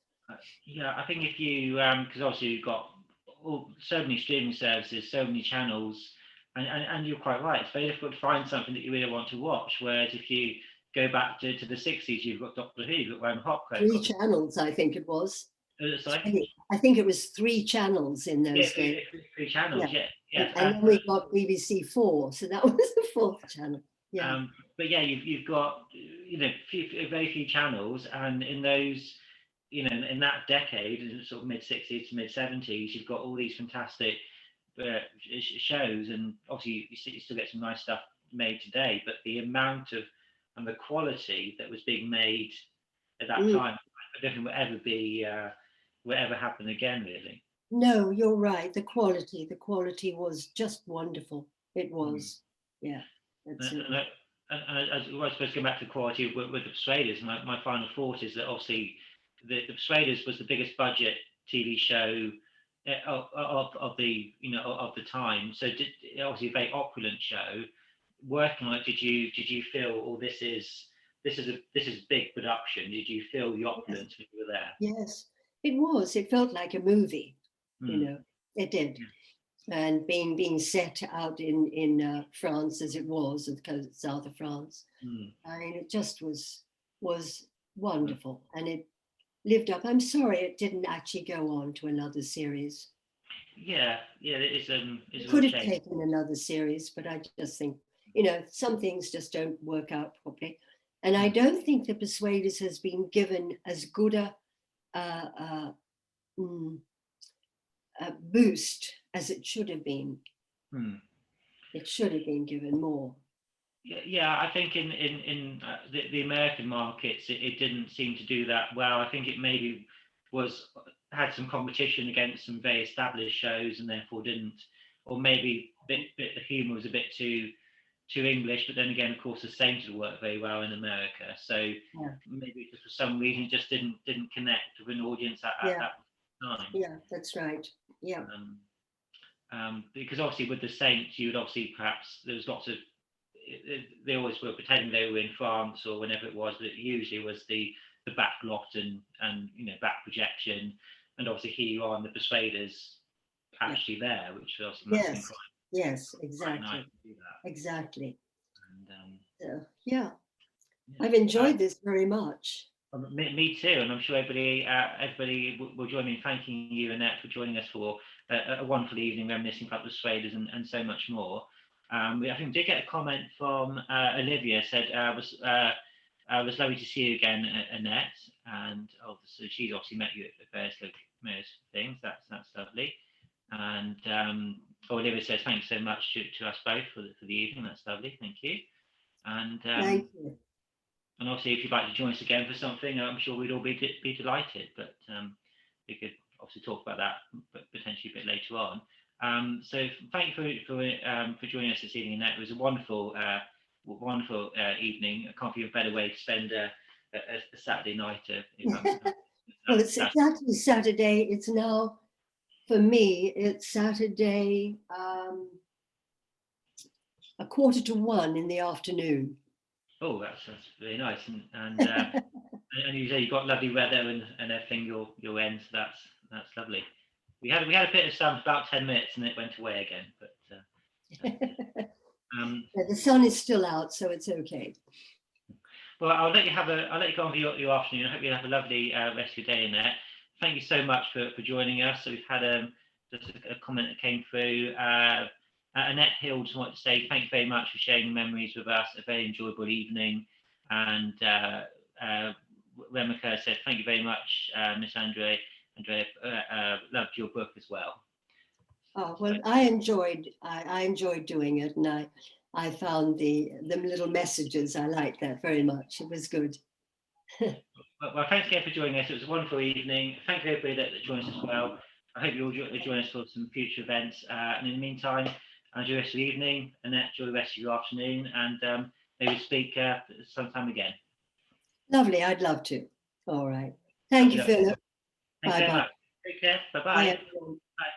Yeah, I think if you, because obviously you've got so many streaming services, so many channels, and you're quite right, it's very difficult to find something that you really want to watch. Whereas if you go back to the 60s, you've got Doctor Who, you've got Hopco. 3 channels, I think it was. Sorry? I think it was 3 channels in those days. 3 channels, yeah. And then we got BBC 4, so that was the 4th channel. Yeah. But yeah, you've got very few channels, and in those, in that decade, in sort of mid 60s to mid 70s, you've got all these fantastic shows, and obviously you still get some nice stuff made today, but the amount of and the quality that was being made at that time, I don't think will ever happen again, really. No, you're right. The quality was just wonderful. It was, yeah. That's it. And I suppose going back to quality with the Persuaders, my final thought is that obviously the Persuaders was the biggest budget TV show of the time. So obviously a very opulent show. Working on it, did you feel, oh, this is big production? Did you feel the opulence when you were there? Yes, it was. It felt like a movie. It did. And being set out in France as it was, the south of France, I mean, it just was wonderful, and it lived up. I'm sorry it didn't actually go on to another series. Yeah, it is. It could have taken another series, but I just think, some things just don't work out properly, and I don't think the Persuaders has been given as good a boost as it should have been. It should have been given more. Yeah, I think in the American markets, it didn't seem to do that well. I think it maybe had some competition against some very established shows, and therefore didn't, or maybe the humour was a bit too English. But then again, of course, the Saints work very well in America, so maybe just for some reason it just didn't connect with an audience at that time. Yeah, that's right. Yeah. Because obviously with the Saints, you would obviously perhaps there was lots of, they always were pretending they were in France or whenever it was, but it usually was the the back lot and back projection, and obviously here you are in the Persuaders actually there, which obviously must have been Yes, quite exactly. nice to do that. Exactly. And, So, yeah, I've enjoyed this very much. Me too, and I'm sure everybody will join me in thanking you, Annette, for joining us for a wonderful evening reminiscing about the Persuaders and so much more. I think we did get a comment from Olivia, said it was lovely to see you again, Annette, and so she's obviously met you at various things. That's lovely. And Olivia says thanks so much to us both for the evening. That's lovely, thank you. And Thank you. and obviously, if you'd like to join us again for something, I'm sure we'd all be delighted. But we could obviously talk about that, but potentially a bit later on. So thank you for joining us this evening, Annette. It was a wonderful evening. I can't think of a better way to spend a Saturday night. Well, it's exactly Saturday. It's now, for me, it's Saturday, 1:45 in the afternoon. Oh, that's very nice, and you say you've got lovely weather and everything your end. So that's lovely. We had a bit of sun for about 10 minutes and it went away again, but The sun is still out, so it's okay. Well, I'll let you go on for your afternoon. I hope you have a lovely rest of your day in there. Thank you so much for joining us. So we've had just a comment that came through. Annette Hill just wanted to say thank you very much for sharing memories with us. A very enjoyable evening. And Remika said thank you very much, Miss Andre. Andrea loved your book as well. Oh well, I enjoyed doing it, and I found the little messages. I liked that very much. It was good. Well, thanks again for joining us. It was a wonderful evening. Thank you everybody that joined us as well. I hope you all join us for some future events. And in the meantime, enjoy the rest of the evening, and enjoy the rest of your afternoon, and maybe speak sometime again. Lovely. I'd love to. All right. Thank you, Philip. Thank you very much. Take care. Bye-bye. Bye, everyone. Bye.